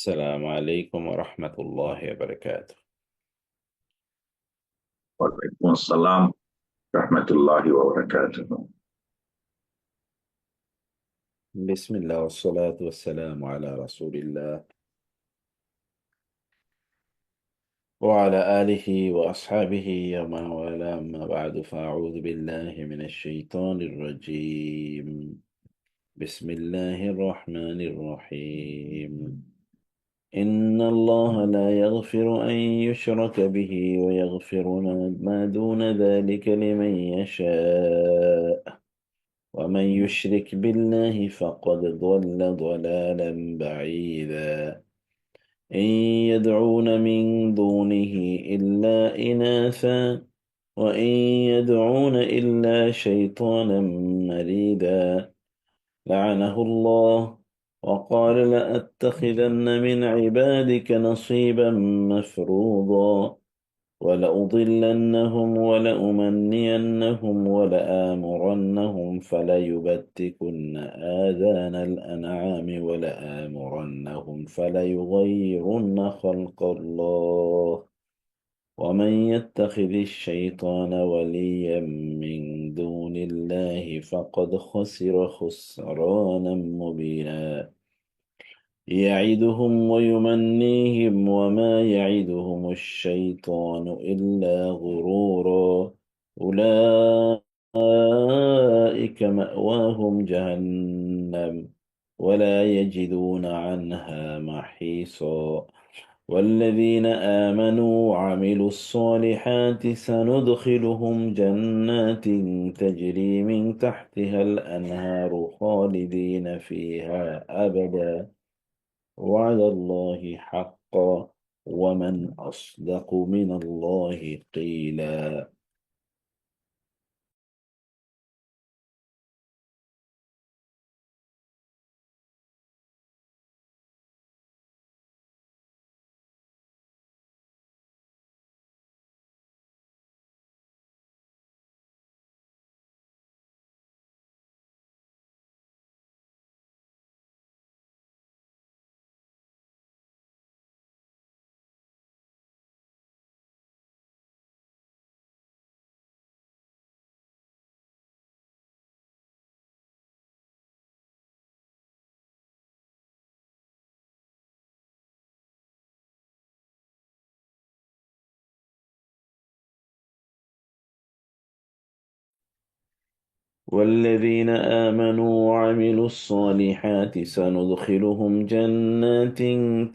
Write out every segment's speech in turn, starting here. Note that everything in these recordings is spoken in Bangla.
السلام عليكم ورحمة الله وبركاته. وعليكم السلام ورحمة الله وبركاته. بسم الله والصلاة والسلام على رسول الله وعلى آله وأصحابه ومن والاه، أما بعد، فأعوذ بالله من الشيطان الرجيم. بسم الله الرحمن الرحيم. إن الله لا يغفر أن يشرك به ويغفر ما دون ذلك لمن يشاء، ومن يشرك بالله فقد ضل ضلالا بعيدا. إن يدعون من دونه إلا إناثا، وإن يدعون إلا شيطانا مريدا، لعنه الله وقال لأتخذن من عبادك نصيبا مفروضا، ولأضلنهم ولأمنينهم ولآمرنهم فليبتكن آذان الأنعام ولآمرنهم فليغيرن خلق الله. ومن يتخذ الشيطان وليا من دون الله فقد خسر خسرانا مبينا. يعدهم ويمنيهم وما يعدهم الشيطان إلا غرورا. أولئك مأواهم جهنم ولا يجدون عنها محيصا. والذين آمنوا وعملوا الصالحات سندخلهم جنات تجري من تحتها الأنهار خالدين فيها أبدا. وعلى الله حقا، ومن أصدق من الله قيلا. والذين آمنوا وعملوا الصالحات سندخلهم جنات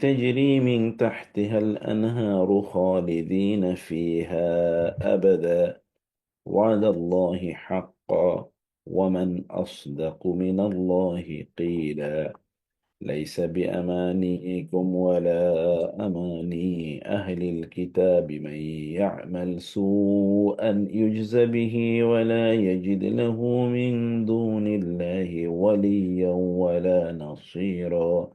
تجري من تحتها الأنهار خالدين فيها أبدا. وعلى الله حقا، ومن أصدق من الله قيلا. ليس بأمانيكم ولا أماني أهل الكتاب، من يعمل سوءا يجز به ولا يجد له من دون الله وليا ولا نصيرا.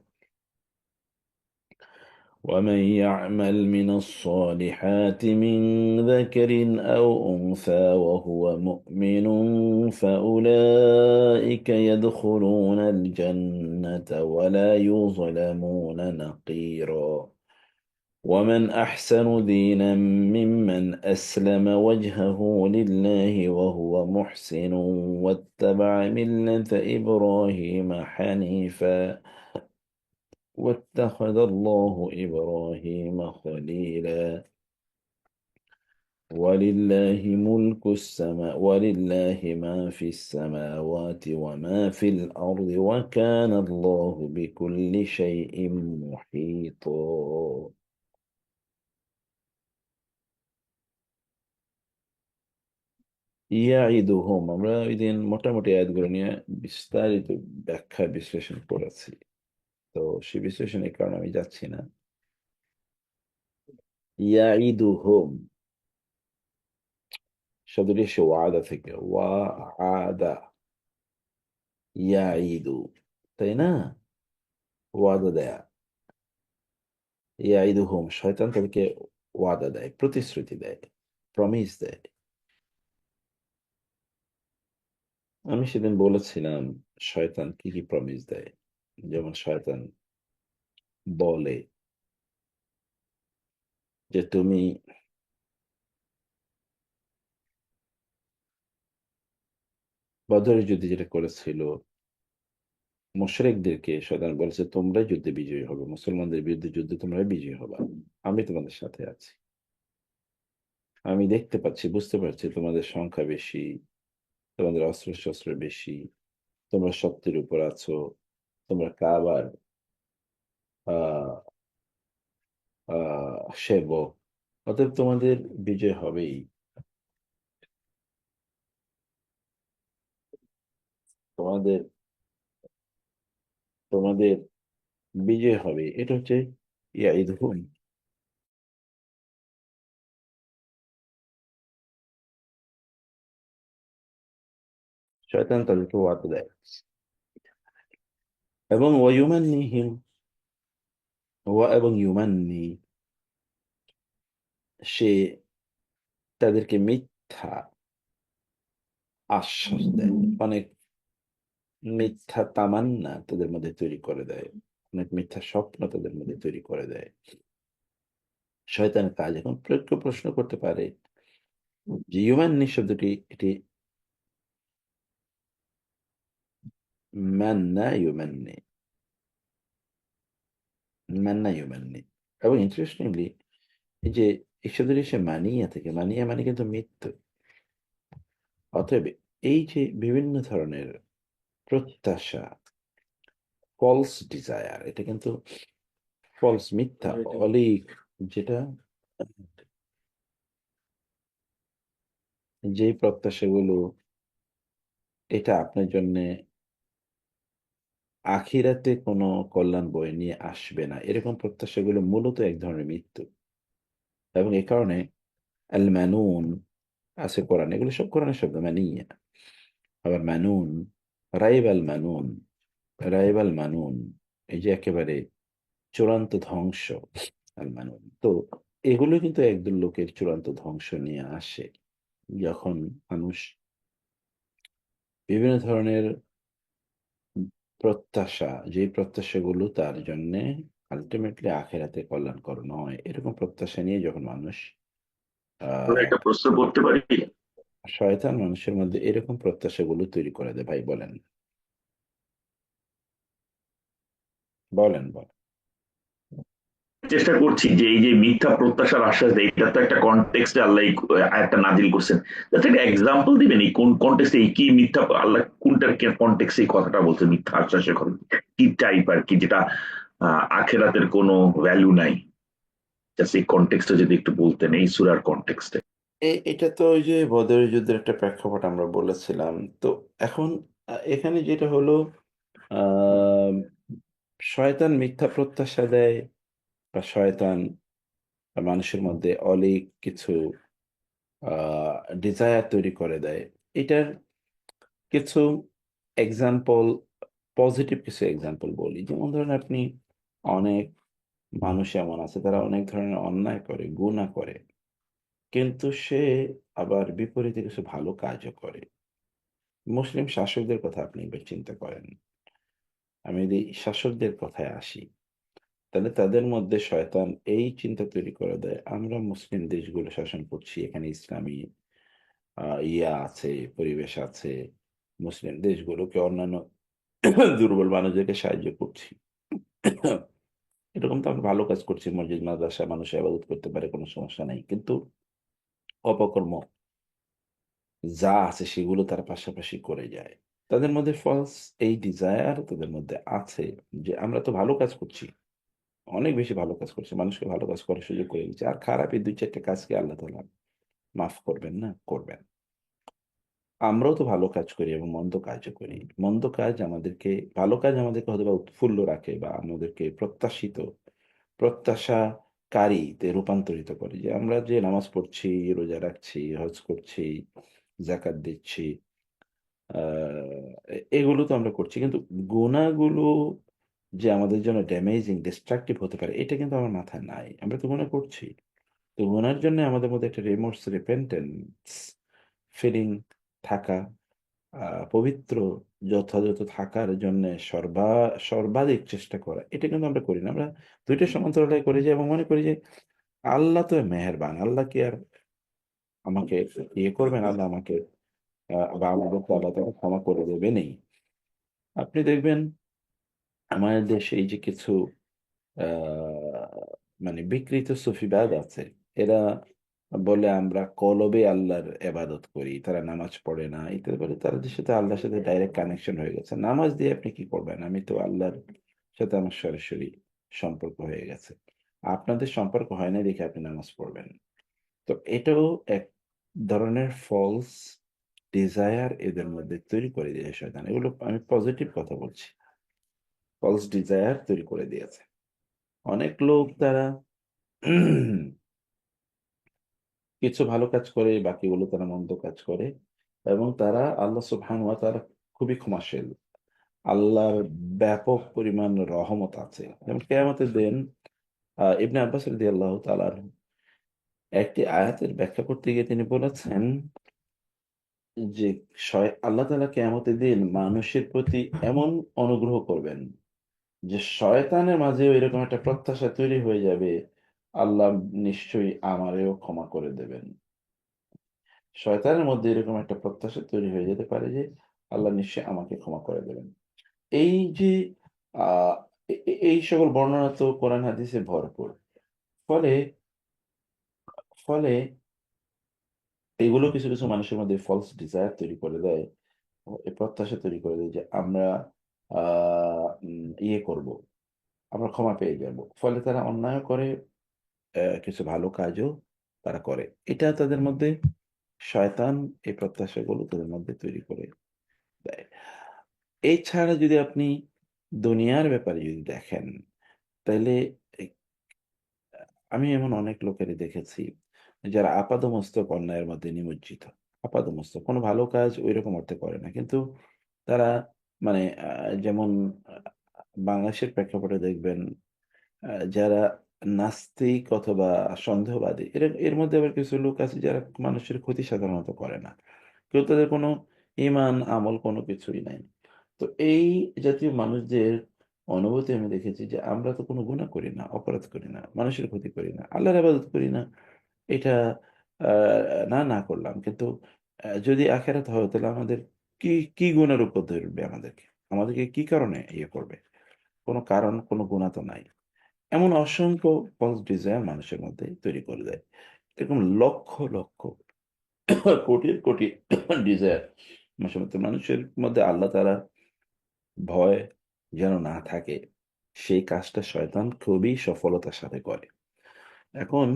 ومن يعمل من الصالحات من ذكر أو أنثى وهو مؤمن فأولئك يدخلون الجنة ولا يظلمون نقيرا. ومن أحسن دينا ممن أسلم وجهه لله وهو محسن واتبع ملة إبراهيم حنيفا، واتخذ الله إبراهيم خليلا. ولله ما في السماوات وما في الأرض وكان الله بكل شيء محيطا. ইয়াইদুহুম, আমরা ওই দিন মোটামুটি আয়াতগুলো নিয়ে বিস্তারিত ব্যাখ্যা বিশ্লেষণ করেছি, তো সে বিশ্লেষণের কারণে আমি যাচ্ছি না। ইয়াইদুহুম শব্দটি এসে ওয়াদা থেকে, ওয়াদা, ইয়াইদু, তাই না? ওয়াদা দেয়া। ইয়াইদুহুম, শয়তান তাদেরকে ওয়াদা দেয়, প্রতিশ্রুতি দেয়, প্রমিস দেয়। আমি সেদিন বলেছিলাম শয়তান কি কি প্রমিস দেয়। যেমন শয়তান বলে যে তুমি বদরের যুদ্ধে যেটা করেছিল, মুশরিকদেরকে শয়তান বলেছে তোমরাই যুদ্ধে বিজয়ী হবে, মুসলমানদের বিরুদ্ধে যুদ্ধে তোমরা বিজয়ী হবা, আমি তোমাদের সাথে আছি, আমি দেখতে পাচ্ছি, বুঝতে পারছি তোমাদের সংখ্যা বেশি, তোমাদের অস্ত্র শস্ত্র বেশি, তোমরা সত্যের উপর আছো, তোমরা কাবার আহ সেবক, অতএব তোমাদের বিজয় হবেই, তোমাদের তোমাদের বিজয় হবে। এটা হচ্ছে ইয়াইদহুম, শয়তান তাদেরকে ওয়াদা দেয়। এবং ওয়ায়ুমান্নিহিম, এবং ইউমান্নি, সে তাদেরকে মিথ্যা আশ্বাস দেয়, অনেক মিথ্যা তামান্না তাদের মধ্যে তৈরি করে দেয়, অনেক মিথ্যা স্বপ্ন তাদের মধ্যে তৈরি করে দেয়। শয়তানের কাজ। এখন কেউ প্রশ্ন করতে পারে যে ইউমান্নি শব্দটি এটি মান্না ইউমান্নি, মান্না ইউমান্নি, এবং ইন্টারেস্টিংলি এই যে এই শব্দটি সে মানিয়া থেকে, মানিয়া মানে কিন্তু মৃত্যু। অতএব এই যে বিভিন্ন ধরনের প্রত্যাশা, ফলস ডিজায়ার, এটা কিন্তু ফলস, মিথ্যা, অলিক, যেটা যেই প্রত্যাশাগুলো এটা আপনার জন্য আখিরাতে কোনো কল্যাণ বয়ে নিয়ে আসবে না, এরকম প্রত্যাশাগুলো মূলত এক ধরনের মৃত্যু। এবং এই কারণে আল মানুন আছে কোরআন, এগুলো সব কোরআনের শব্দ, মানিয়া, আবার মানুন, রাইব আল মানুন, রাইব আল মানুন, এই যে একেবারে চূড়ান্ত ধ্বংস, আল মানুন। তো এগুলো কিন্তু একদল লোকের চূড়ান্ত ধ্বংস নিয়ে আসে, যখন মানুষ বিভিন্ন ধরনের প্রত্যাশা, যে প্রত্যাশাগুলো তার জন্য আলটিমেটলি আখেরাতে কল্যাণকর নয়, এরকম প্রত্যাশা নিয়ে যখন মানুষ আহ একটা প্রশ্ন করতে পারি? শয়তান মানুষের মধ্যে এরকম প্রত্যাশাগুলো তৈরি করে দেয়। ভাই বলেন, বলেন, বলেন। চেষ্টা করছি যে এই যে মিথ্যা প্রত্যাশার আশ্বাস দেয়, এটা তো একটা কনটেক্সটে আল্লাহ এই আয়াতটা নাজিল করছেন। জাস্ট একটা এক্সাম্পল দিবেন এই কোন কনটেক্সটে, এই কি মিথ্যা, আল্লাহ কোনটার কনটেক্সটে এই কথাটা বলছে, মিথ্যা আশ্বাসের কথা কি টাইপ আর কি, যেটা আখেরাতের কোনো ভ্যালু নাই? জাস্ট এই কনটেক্সটে যদি একটু বলতেন, এই সূরার কনটেক্সটে। এটা তো ওই যে বদরের যুদ্ধের একটা প্রেক্ষাপট আমরা বলেছিলাম। তো এখন এখানে যেটা হলো, আহ শয়তান মিথ্যা প্রত্যাশা দেয়, বা শয়তান মানুষের মধ্যে অলীক কিছু ডিজায়ার তৈরি করে দেয়। এটার কিছু এক্সাম্পল, পজিটিভ কিছু এক্সাম্পল বলি। যেমন ধরেন আপনি, অনেক মানুষ এমন আছে তারা অনেক ধরনের অন্যায় করে, গুনাহ করে, কিন্তু সে আবার বিপরীতে কিছু ভালো কাজও করে। মুসলিম শাসকদের কথা আপনি এবার চিন্তা করেন। আমি যদি শাসকদের কথায় আসি, তাহলে তাদের মধ্যে শয়তান এই চিন্তা তৈরি করে দেয়, আমরা মুসলিম দেশগুলো শাসন করছি, এখানে ইসলামী ইয়া আছে, পরিবেশ আছে, মুসলিম দেশগুলোকে অন্যান্য দুর্বল মানুষদেরকে সাহায্য করছি, এরকম তো আমরা ভালো কাজ করছি, মসজিদ মাদ্রাসা মানুষ ইবাদত করতে পারে, কোনো সমস্যা নাই, কিন্তু অপকর্ম যা আছে সেগুলো তার পাশাপাশি করে যায়। তাদের মধ্যে ফলস এই ডিজায়ার তাদের মধ্যে আছে, যে আমরা তো ভালো কাজ করছি, অনেক বেশি ভালো কাজ করছি, মানুষকে ভালো কাজ করার সুযোগ করে দিচ্ছে, আর খারাপ এই দুই চারটে কাজকে আল্লাহ তাআলা মাফ করবেন না? করবেন। আমরাও তো ভালো কাজ করি এবং মন্দ কাজও করি। মন্দ কাজ আমাদেরকে, ভালো কাজ আমাদেরকে হয়তো বা উৎফুল্ল রাখে, বা আমাদেরকে প্রত্যাশিত, প্রত্যাশাকারীতে রূপান্তরিত করে, যে আমরা যে নামাজ পড়ছি, রোজা রাখছি, হজ করছি, জাকাত দিচ্ছি, এগুলো তো আমরা করছি, কিন্তু গুনাহগুলো যে আমাদের জন্য ড্যামেজিং, ডিস্ট্রাকটিভ হতে পারে, এটা কিন্তু আমার মাথায় নাই। আমরা তো গুনাহ করছি, তো গুনার জন্য আমাদের মধ্যে একটা রিমোর্স, রিপেন্টেন্স ফিলিং থাকা পবিত্র যথাযথ থাকার জন্য সর্বাধিক চেষ্টা করা, এটা কিন্তু আমরা করি না। আমরা দুইটা সমান্তরালে করি যে, এবং মনে করি যে আল্লাহ তো মেহেরবান, আল্লাহ কি আর আমাকে করবেন, আল্লাহ আমাকে বা আমাদেরকে আল্লাহ তাআলা ক্ষমা করে দেবে নেই। আপনি দেখবেন আমাদের দেশে এই যে কিছু মানে বিকৃত সুফিবাদ আছে, এরা বলে আমরা কলবে আল্লাহর এবাদত করি, তারা নামাজ পড়ে না ইত্যাদি বলে, তাদের সাথে আল্লাহর সাথে ডাইরেক্ট কানেকশন হয়ে গেছে। নামাজ দিয়ে আপনি কি করবেন? আমি তো আল্লাহর সাথে আমার সরাসরি সম্পর্ক হয়ে গেছে। আপনাদের সম্পর্ক হয় না দেখে আপনি নামাজ পড়বেন। তো এটাও এক ধরনের ফলস ডিজায়ার এদের মধ্যে তৈরি করে দিয়েছে শয়তান। এগুলো আমি পজিটিভ কথা বলছি। ফলস ডিজায়ার তৈরি করে দিয়েছে অনেক লোক, তারা কিছু ভালো কাজ করে, বাকিগুলো তারা মন্দ কাজ করে, এবং তারা আল্লাহ সুবহানাহু ওয়া তাআলা খুবই ক্ষমাশীল। আল্লাহর ব্যাপক পরিমাণ রহমত আছে। যেমন কিয়ামতের দিন ইবনে আব্বাস রাদিয়াল্লাহু তাআলা আনহু একটি আয়াতের ব্যাখ্যা করতে গিয়ে তিনি বলেছেন যে আল্লাহ তাআলা কিয়ামতের দিন মানুষের প্রতি এমন অনুগ্রহ করবেন যে শয়তানের মাঝেও এরকম একটা প্রত্যাশা তৈরি হয়ে যাবে, আল্লাহ নিশ্চয়ই আমারেও ক্ষমা করে দেবেন। শয়তানের মধ্যে এরকম একটা প্রত্যাশা তৈরি হয়ে যেতে পারে যে আল্লাহ নিশ্চয়ই আমাকে ক্ষমা করে দেবেন। এই যে আহ এই সকল বর্ণনা তো কোরআন হাদিসে ভরপুর। ফলে ফলে এগুলো কিছু কিছু মানুষের মধ্যে ফলস ডিজায়ার তৈরি করে দেয়, এই প্রত্যাশা তৈরি করে দেয় যে আমরা করব, আমরা ক্ষমা পেয়ে যাব। ফলে তারা অন্যায় করে, কিছু ভালো কাজও তারা করে। এটা তাদের মধ্যে শয়তান এই প্রত্যাশাগুলো তাদের মধ্যে তৈরি করে দেয়। এছাড়া যদি আপনি দুনিয়ার ব্যাপারে যদি দেখেন, তাহলে এ আমি এমন অনেক লোকেরই দেখেছি যারা আপাদমস্তক অন্যায়ের মধ্যে নিমজ্জিত। আপাদমস্তক কোনো ভালো কাজ ঐরকম অর্থে করে না। কিন্তু তারা মানে যেমন বাংলাদেশের প্রেক্ষাপটে দেখবেন যারা নাস্তিক অথবা সন্দেহবাদী, এর মধ্যে আবার কিছু লোক আছে যারা মানুষের ক্ষতি সাধারণত করে না। কেউ তাদের কোনো ঈমান, আমল কোনো কিছুই নাই। তো এই জাতীয় মানুষদের অনুভূতি আমি দেখেছি যে আমরা তো কোনো গুনাহ করি না, অপরাধ করি না, মানুষের ক্ষতি করি না, আল্লাহর ইবাদত করি না। এটা না করলাম। কিন্তু যদি আখিরাত হয় তাহলে আমাদের কি গুনার উপর ধরবে আমাদেরকে? আমাদেরকে কি কারণে করবে? কোনো কারণ, কোনো গুনাহ তো নাই। এমন অসংখ্য ফলস ডিজায়ার মানুষের মধ্যে তৈরি করে দেয়। এরকম লক্ষ লক্ষ কোটির কোটি ডিজায়ার মানুষের মধ্যে, মানুষের মধ্যে আল্লাহ তাআলার ভয় যেন না থাকে, সেই কাজটা শয়তান খুবই সফলতার সাথে করে। এখন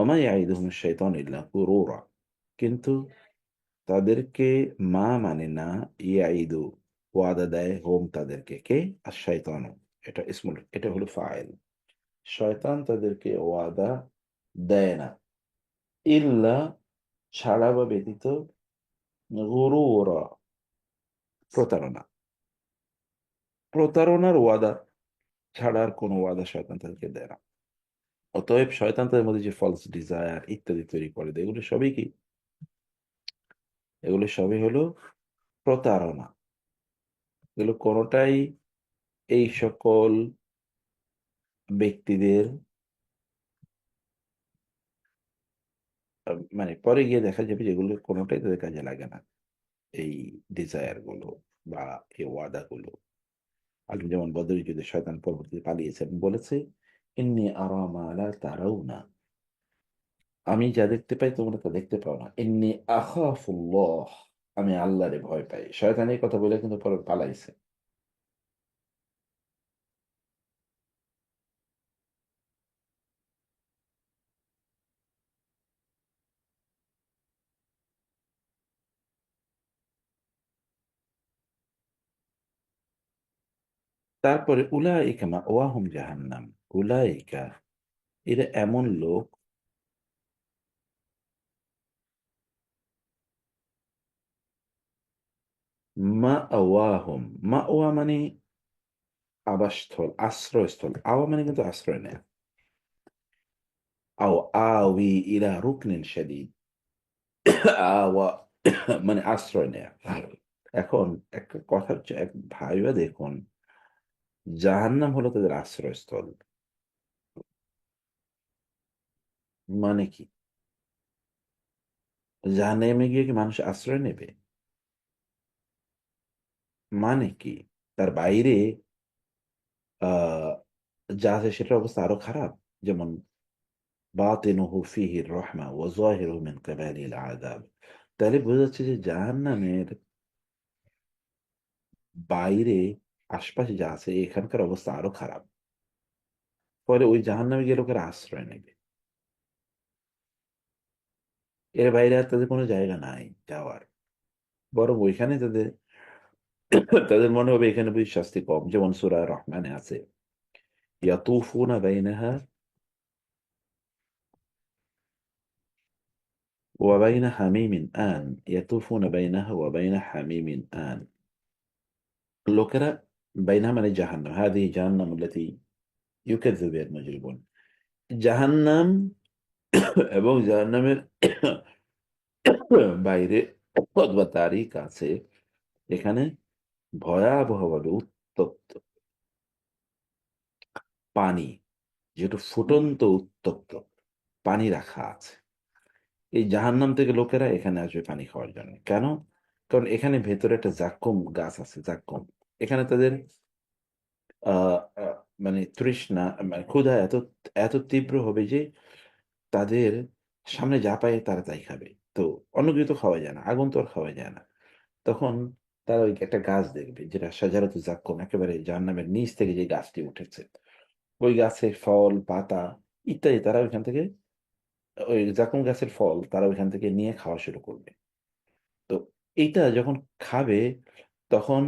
ওমা ইয়াইদুহুম শাইতানু ইল্লা গুরুরা, কিন্তু তাদেরকে মানে না, ইয়াইদু ওয়াদা দেয়, হোম তাদেরকে কে? আশ-শাইতানু, এটা হলো ফাইল। শয়তান তাদেরকে ওয়াদা দেয় না, ইল্লা ছাড়া বা ব্যতীত, গুরুরা প্রতারণা। প্রতারণার ওয়াদা ছাড়া আর কোনো ওয়াদা শয়তান তাদেরকে দেয় না। অতএব শয়তান তাদের মধ্যে যে ফলস ডিজায়ার ইত্যাদি তৈরি করে দেয়, এগুলো সবই কি? এগুলো সবই হলো প্রতারণা। এগুলো কোনোটাই এই সকল ব্যক্তিদের মানে পরে গিয়ে দেখা যাবে যেগুলো কোনোটাই তাদের কাজে লাগে না। এই ডিজায়ার গুলো বা এই ওয়াদা গুলো, আলিম যেমন বদরের যুদ্ধে শয়তান পরবর্তীতে পালিয়েছেন, বলেছে ইন্নী আরা মা লা তারাউনা, আমি যা দেখতে পাই তোমরা তা দেখতে পাও না। ইন্নী আখাফুল্লাহ, আমি আল্লাহরে ভয় পাই। শয়তান এই কথা বলে কিন্তু পরে পালাইছে। তারপরে উলাইকা মাওয়াহুম জাহান্নাম, উলাইকা এরা এমন লোক, মাওয়াহুম, মাওয়া মানে আবাসস্থল, আশ্রয়স্থল। আওয়া মানে কিন্তু আশ্রয় নেয়। আও আওয়ি ইলা রুকনিন শাদীদ, আওয়া মানে আশ্রয় নেয়া। এখন একটা কথা হচ্ছে, এক ভাইবা দেখুন, জাহান্নাম হলো তাদের আশ্রয়স্থল। মানে কি? জাহান্নামে গিয়ে কি মানুষ আশ্রয় নেবে? মানে কি? তার বাইরে আহ যা আছে সেটার অবস্থা আরো খারাপ। যেমন বাতিনুহু ফিহির রহমা ওয়া যাহিরুহু মিন কিবালিল আযাব। তাহলে বোঝা যাচ্ছে যে জাহান্নামের বাইরে আশপাশে যা আছে এখানকার অবস্থা আরো খারাপ। ফলে ওই জাহান্নামে গিয়ে লোকেরা আশ্রয় নেবে। এর বাইরে আর তাদের কোনো জায়গা নাই যাওয়ার। বরং ওইখানে তাদের তাদের মনে হবে এখানে বুঝি শাস্তি কম। যেমন সূরা রহমানে আছে, ইয়াতুফুনা বাইনাহা ওয়া বাইনা হামিমিন আন, ইয়াতুফুনা বাইনাহা ওয়া বাইনা হামিমিন আন। লোকেরা, বাইনাহা মানে জাহান্নাম, হাদিহি জাহান্নাম আল্লাতী ইউকাযযিবু বিহাল মুজরিমুন। জাহান্নাম এবং জাহান্নামের বাইরে অথবা তারই কাছে এখানে ভয়াবহভাবে উত্তপ্ত পানি, যেটা ফুটন্ত উত্তপ্ত পানি রাখা আছে। এই জাহান্নাম থেকে লোকেরা এখানে আসবে পানি খাওয়ার জন্য। কেন? কারণ এখানে ভেতরে একটা জাক্কুম গাছ আছে, জাক্কুম। এখানে তাদের আহ আহ, মানে তৃষ্ণা, মানে ক্ষুধা এত এত তীব্র হবে যে তাদের সামনে যা পায় তারা তাই খাবে। তো অন্য কিছু তো খাওয়া যায় না, আগুন তো আর খাওয়া যায় না। তখন তারা ওই একটা গাছ দেখবে, যেটা সাজারত জাক্কুম, একেবারে জাহান্নামের নিচ থেকে যে গাছটি উঠেছে, ওই গাছের ফল পাতা ইত্যাদি তারা ওইখান থেকে, ওই জাকুম গাছের ফল তারা ওইখান থেকে নিয়ে খাওয়া শুরু করবে। তো এইটা যখন খাবে, তখন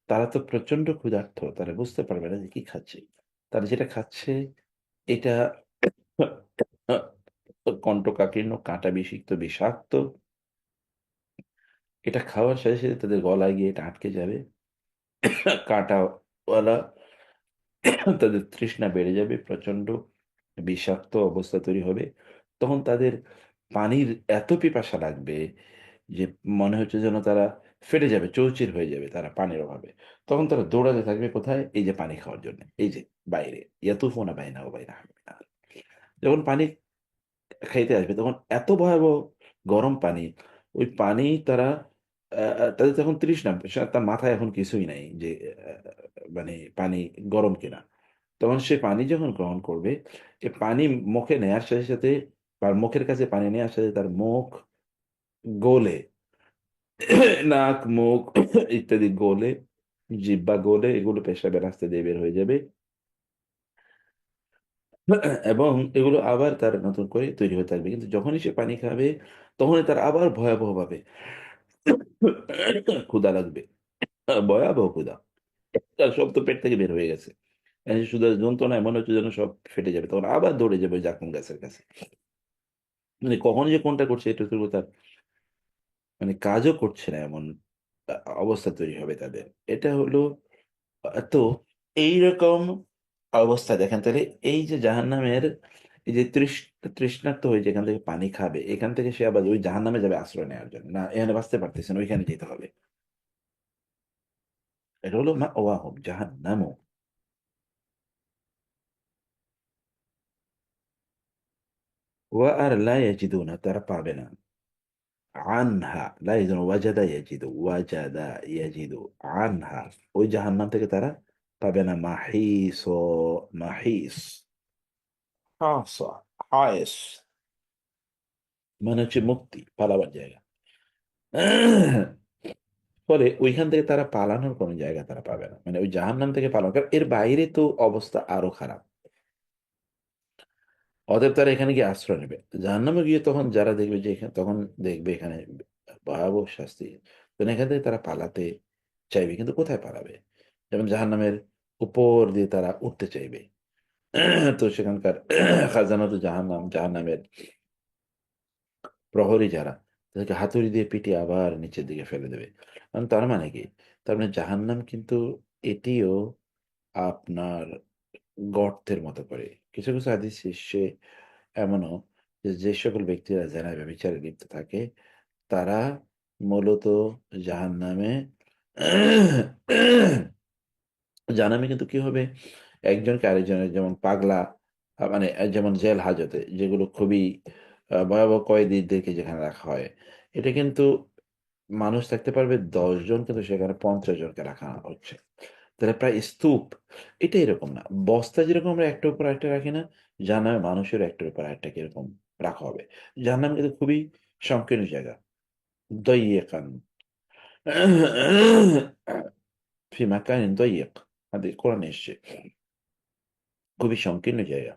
তারা তো প্রচন্ড ক্ষুধার্ত, তারা বুঝতে পারবে না যে কি খাচ্ছে। তারা যেটা খাচ্ছে এটা কণ্ঠকাকীর্ণ, কাঁটা বিষিক্ত, বিষাক্ত। এটা খাওয়ার সাথে সাথে তাদের গলায় গিয়ে এটা আটকে যাবে, কাঁটাওয়ালা। তাদের তৃষ্ণা বেড়ে যাবে, প্রচন্ড বিষাক্ত অবস্থা তৈরি হবে। তখন তাদের পানির এত পিপাসা লাগবে যে মনে হচ্ছে যেন তারা ফেটে যাবে, চৌচির হয়ে যাবে তারা পানির অভাবে। তখন তারা দৌড়াতে থাকবে কোথায়? এই যে পানি খাওয়ার জন্য, এই যে বাইরে, ইয়াতুফুনা বাইনা ওয়া বাইনা হামিমিন আন। যখন পানি খাইতে আসবে তখন এত ভয়াবহ গরম পানি, ওই পানি তারা তাদের তখন তৃষ্ণা, তার মাথায় এখন কিছুই নাই যে মানে পানি গরম কিনা। তখন সে পানি যখন গ্রহণ করবে, এ পানি মুখে নেয়ার সাথে সাথে, বা মুখের কাছে পানি নেওয়ার সাথে তার মুখ গলে, নাক মুখ ইত্যাদি গলে, জিহ্বা গলে, এগুলো পেশাবের রাস্তা দিয়ে বের হয়ে যাবে। এবং এগুলো আবার তার নতুন করে তৈরি হতে থাকবে। কিন্তু যখনই সে পানি খাবে, তখনই তার আবার ভয়াবহ ভাবে ক্ষুধা লাগবে, ভয়াবহ ক্ষুধা। তার সব তো পেট থেকে বের হয়ে গেছে, শুধু যন্ত্রণায় মনে হচ্ছে যেন সব ফেটে যাবে। তখন আবার দৌড়ে যাবে ওই জাকুম গাছের কাছে। মানে কখন যে কোনটা করছে এটা তো তার কাজও করছে না, এমন অবস্থা তৈরি হবে তাদের। এটা হলো তো এইরকম অবস্থা দেখেন তাহলে। এই যে জাহান্নামের এই যে তৃষ্ণার্ত হয়ে যেখান থেকে পানি খাবে, এখান থেকে সে আবার ওই জাহান্নামে যাবে আশ্রয় নেওয়ার জন্য। না, এখানে বাঁচতে পারতেছেন, ওইখানে যেতে হবে। এটা হলো মা ওয়াহুম জাহান্নামু। ওয়া আর লা ইয়াজিদুনা, তারা পাবে না। আনহা লা ইয়াজিদুনা, ওয়াজাদা ইয়াজিদু, ওয়াজাদা ইয়াজিদু, আনহা ওই জাহান্নাম থেকে তারা পাবে না মাহিস। মাহিস, হাসা, হায়েস মানে হচ্ছে মুক্তি, পালাবার জায়গা। ফলে ওইখান থেকে তারা পালানোর কোনো জায়গা তারা পাবে না, মানে ওই জাহান্নাম থেকে পালানো, কারণ এর বাইরে তো অবস্থা আরো খারাপ। অতএব তারা এখানে গিয়ে আশ্রয় নেবে। জাহান্নামে গিয়ে তখন যারা দেখবে যে এখানে, তখন দেখবে এখানে ভয়াবহ শাস্তি, তখন এখান থেকে তারা পালাতে চাইবে, কিন্তু কোথায় পালাবে? যেমন জাহান্নামের উপর দিয়ে তারা উঠতে চাইবে। তো সেখানকার খাজানা তো জাহান্নাম, জাহান্নামের প্রহরী যারা, তাদেরকে হাতুড়ি দিয়ে পিটিয়ে আবার নিচের দিকে ফেলে দেবে। কারণ তার মানে কি? তার মানে জাহান্নাম কিন্তু এটিও আপনার গর্তের মতো করে। কিছু কিছু হাদিস এসছে এমনও যে যে সকল ব্যক্তিরা জেনায় ব্যভিচারে লিপ্ত থাকে, তারা মূলত জাহান্নামে জাহান্নামে কিন্তু কি হবে, একজনকে আরেকজনের যেমন পাগলা, মানে যেমন জেল হাজতে যেগুলো খুবই ভয়াবহ কয়েদিদেরকে যেখানে রাখা হয়, এটা কিন্তু মানুষ থাকতে পারবে 10 জন, কিন্তু সেখানে 50 জনকে রাখা হচ্ছে। তাহলে প্রায় স্তূপ। এটা এরকম না, বস্তা যেরকম আমরা একটার উপর একটা রাখি না, জাহান্নামে মানুষের একটার উপর একটা কিরকম রাখা হবে। জাহান্নাম কিন্তু খুবই সংকীর্ণ জায়গা, দইয়েকান ফি মাকানিন দইয়েক, আমাদের কোরআনে এসছে, খুবই সংকীর্ণ জায়গা।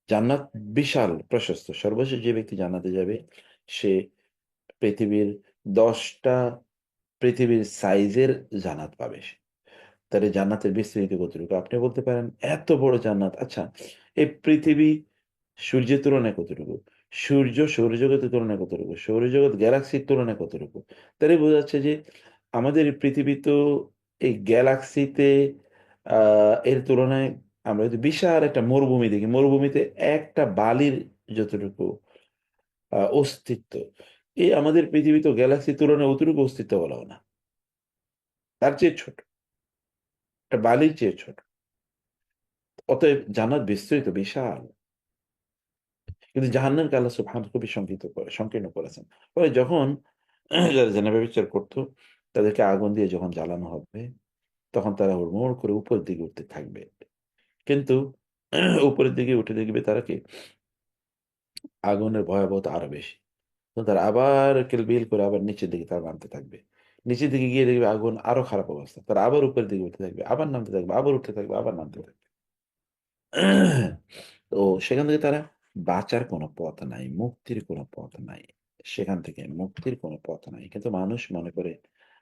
জান্নাত বিশাল প্রশস্ত, সর্বশেষ যে ব্যক্তি জান্নাতে যাবে সে পৃথিবীর 10টা পৃথিবীর সাইজের জান্নাত পাবে সে। তাহলে জান্নাতের বিস্তৃতি কতটুকু আপনি বলতে পারেন, এত বড় জান্নাত। আচ্ছা, এই পৃথিবী সূর্যের তুলনায় কতটুকু, সূর্য সৌরজগতের তুলনায় কতটুকু, সৌরজগৎ গ্যালাক্সির তুলনায় কতটুকু, তাহলে বোঝা যাচ্ছে যে আমাদের এই পৃথিবী তো এই গ্যালাক্সিতে এর তুলনায়, আমরা যদি বিশাল একটা মরুভূমি দেখি, মরুভূমিতে একটা বালির যতটুকু অস্তিত্ব, এই আমাদের পৃথিবী তো গ্যালাক্সির তুলনায় অতটুকু অস্তিত্ব বলা না, তার চেয়ে ছোট, একটা বালির চেয়ে ছোট। অতএব জান্নাত বিস্তৃত বিশাল, কিন্তু জাহান্নামকে আল্লাহ সুবহানাহু খুবই সংকীর্ণ করেছেন। ফলে যখন যারা জেনা ব্যভিচার করতো, তাদেরকে আগুন দিয়ে যখন জ্বালানো হবে, তখন তারা হুড়মুড় করে উপরের দিকে উঠতে থাকবে। কিন্তু উপরের দিকে উঠে দেখবে তারা কি, আগুনের ভয়াবহতা আরো বেশি। তো তারা আবার কিলবিল করে আবার নিচের দিকে তারা নামতে থাকবে। নিচের দিকে গিয়ে দেখবে আগুন আরো খারাপ অবস্থা, তারা আবার উপরের দিকে উঠতে থাকবে, আবার নামতে থাকবে, আবার উঠতে থাকবে, আবার নামতে থাকবে। তো সেখান থেকে তারা বাঁচার কোনো পথ নাই, মুক্তির কোনো পথ নাই। সেখান থেকে মুক্তির কোনো পথ নাই। কিন্তু মানুষ মনে করে,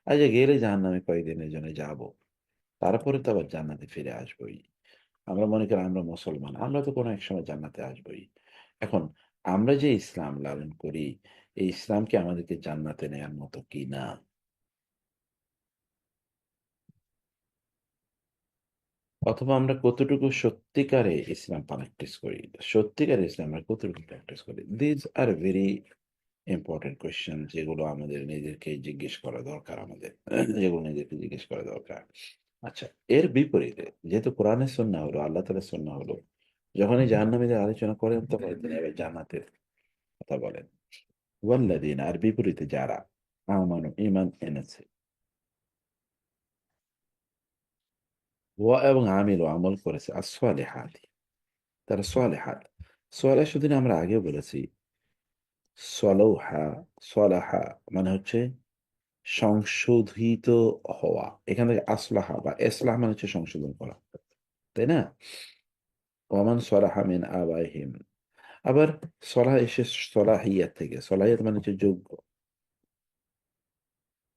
আচ্ছা গেলে জাহান্নামে কয়েকদিনের জন্য যাব, তারপরে তো আবার জান্নাতে ফিরে আসবোই। আমরা মনে করি আমরা মুসলমান, আমরা তো কোনো এক সময় জান্নাতে আসবোই। এখন আমরা যে ইসলাম লালন করি, এই ইসলাম কি আমাদেরকে জান্নাতে নেয়ার মতো কি না? অথবা আমরা কতটুকু সত্যিকারে ইসলাম প্র্যাকটিস করি, সত্যিকারে ইসলাম আমরা কতটুকু প্র্যাকটিস করি? These are very important question, যেগুলো আমাদের নিজেদেরকে জিজ্ঞেস করা দরকার, আমাদের যেগুলো নিজেদেরকে জিজ্ঞেস করা দরকার। আচ্ছা, এর বিপরীতে যেহেতু কোরআনের সুন্নাহ হলো, আল্লাহ তাআলার সুন্নাহ হলো, যখনই জাহান্নামীদের আলোচনা করেন তখন তিনি আবার জান্নাতের কথা বলেন। ওয়াল্লাযীনা, আর বিপরীতে যারা আমানু, ঈমান এনেছে, ওয়া এবং আমিলু, আমল করেছে, as-সালিহাত, তারা সালেহাত। সালেহ শুধু না, আমরা আগেও বলেছি, সলৌহা, সলাহা মানে হচ্ছে সংশোধিত হওয়া। এখান থেকে আসলাহা বা এসলাহ মানে হচ্ছে সংশোধন করা, তাই না? ওমান সলাহা মিন আবাইহিম। আবার সলাহ এসে সলাহিয়াত থেকে, সলাহিয়াত মানে হচ্ছে যোগ্য।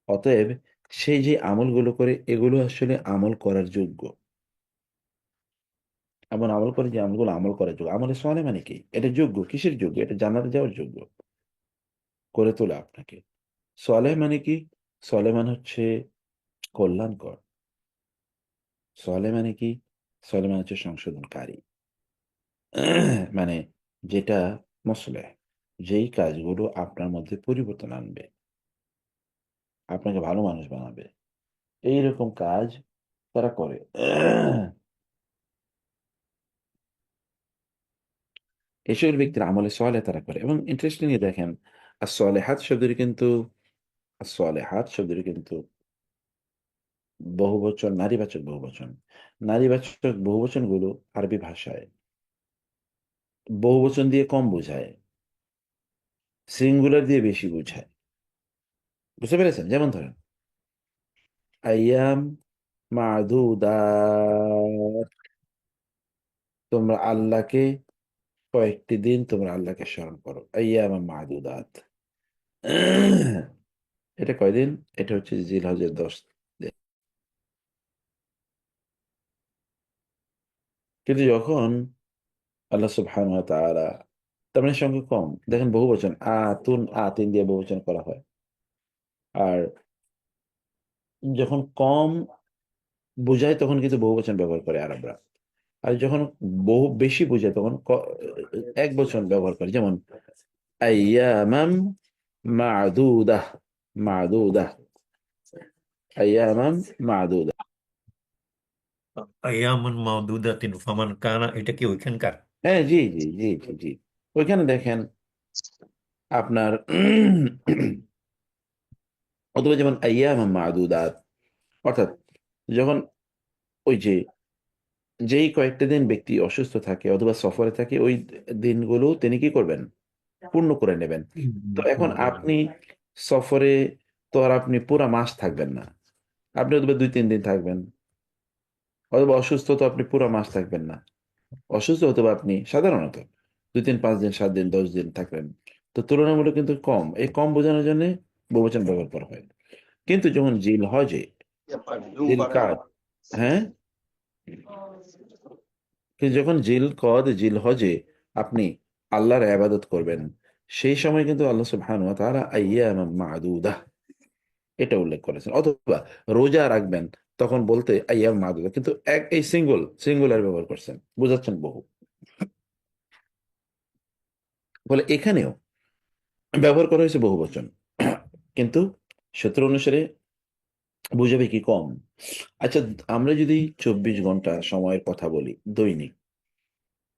অতএব সেই যে আমলগুলো করে, এগুলো আসলে আমল করার যোগ্য। এমন আমল করে যে আমলগুলো আমল করার যোগ্য। আমলে সলে মানে কি, এটা যোগ্য, কিসের যোগ্য? এটা জান্নাতে যাওয়ার যোগ্য করে তোলে আপনাকে। সলেহ মানে কি? সলেহ মানে হচ্ছে কল্যাণকর। সলেহ মানে কি? সলেহ মানে হচ্ছে সংশোধনকারী। মানে যেটা মসলেহ, যেই কাজগুলো আপনার মধ্যে পরিবর্তন আনবে, আপনাকে ভালো মানুষ বানাবে, এইরকম কাজ তারা করে। এই সকল ব্যক্তির আমলে সলেহ তারা করে। এবং ইন্টারেস্টিংলি দেখেন, আর সলেহাত শব্দটি কিন্তু, আর সলেহাত শব্দটি কিন্তু বহুবচন, নারীবাচক বহুবচন। নারীবাচক বহুবচন গুলো আরবি ভাষায় বহুবচন দিয়ে কম বোঝায়, সিঙ্গুলার দিয়ে বেশি বোঝায়। বুঝতে পেরেছেন? যেমন ধরেন, আইয়াম মাদুদাত, তোমরা আল্লাহকে, কয়েকটি দিন তোমরা আল্লাহকে স্মরণ করো, আইয়াম মাদুদাত। এটা কয়দিন? এটা হচ্ছে জিলহজের 10 দিন। কিন্তু যখন আল্লাহ সুবহানাহু ওয়া তাআলা, তার মানে সংখ্যা কম, দেখেন বহুবচন আতুন, আতিন দিয়ে বহুবচন করা হয়। আর যখন কম বোঝায় তখন কিন্তু বহুবচন ব্যবহার করে আরবরা। আর যখন বহু বেশি বোঝায় তখন এক বচন ব্যবহার করে। যেমন আইয়ামাম মাদুদাহ, মাদুদাহ। আইয়ামান মাদুদা। আইয়ামুন মাউদুদাতিন ফামান কানা, এটা কি ওইখানকার? হ্যাঁ, জি জি জি জি জি। ওইখানে দেখেন আপনার অথবা যেমন আইয়ামান মাদুদাত, অর্থাৎ যখন ওই যে যেই কয়েকটা দিন ব্যক্তি অসুস্থ থাকে অথবা সফরে থাকে, ওই দিনগুলো তিনি কি করবেন, পূর্ণ করে নেবেন। তো এখন পূর্ণ করে নেবেন। আপনি সফরে, তো আর আপনি পুরা মাস থাকবেন না, আপনি অথবা 2-3 দিন থাকবেন, অথবা অসুস্থ তো আপনি পুরা মাস থাকবেন না, অসুস্থ হতে বা আপনি সাধারণত 2-3, 5 দিন, 7 দিন, 10 দিন থাকবেন। তো তুলনামূলক কিন্তু কম, এই কম বোঝানোর জন্য বহুবচন ব্যবহার করা হয়। কিন্তু যখন জিল হজে, জিল কাদ, হ্যাঁ, কিন্তু যখন জিল কদ, জিল হজে আপনি আল্লাহর ইবাদত করবেন, সেই সময় কিন্তু আল্লাহ সুবহানাহু ওয়া তাআলা আইয়ামান মাদুদাহ এটা উল্লেখ করেছেন। অথবা রোজা রাখবেন, তখন বলতে আইয়াম মাদুদা, কিন্তু এক এই সিঙ্গুলার ব্যবহার করছেন, বুঝাচ্ছেন বহু। ফলে এখানেও ব্যবহার করা হয়েছে বহু বচন, কিন্তু সূত্র অনুসারে বুঝাবে কি কম। আচ্ছা, আমরা যদি 24 ঘন্টা সময়ের কথা বলি, দৈনিক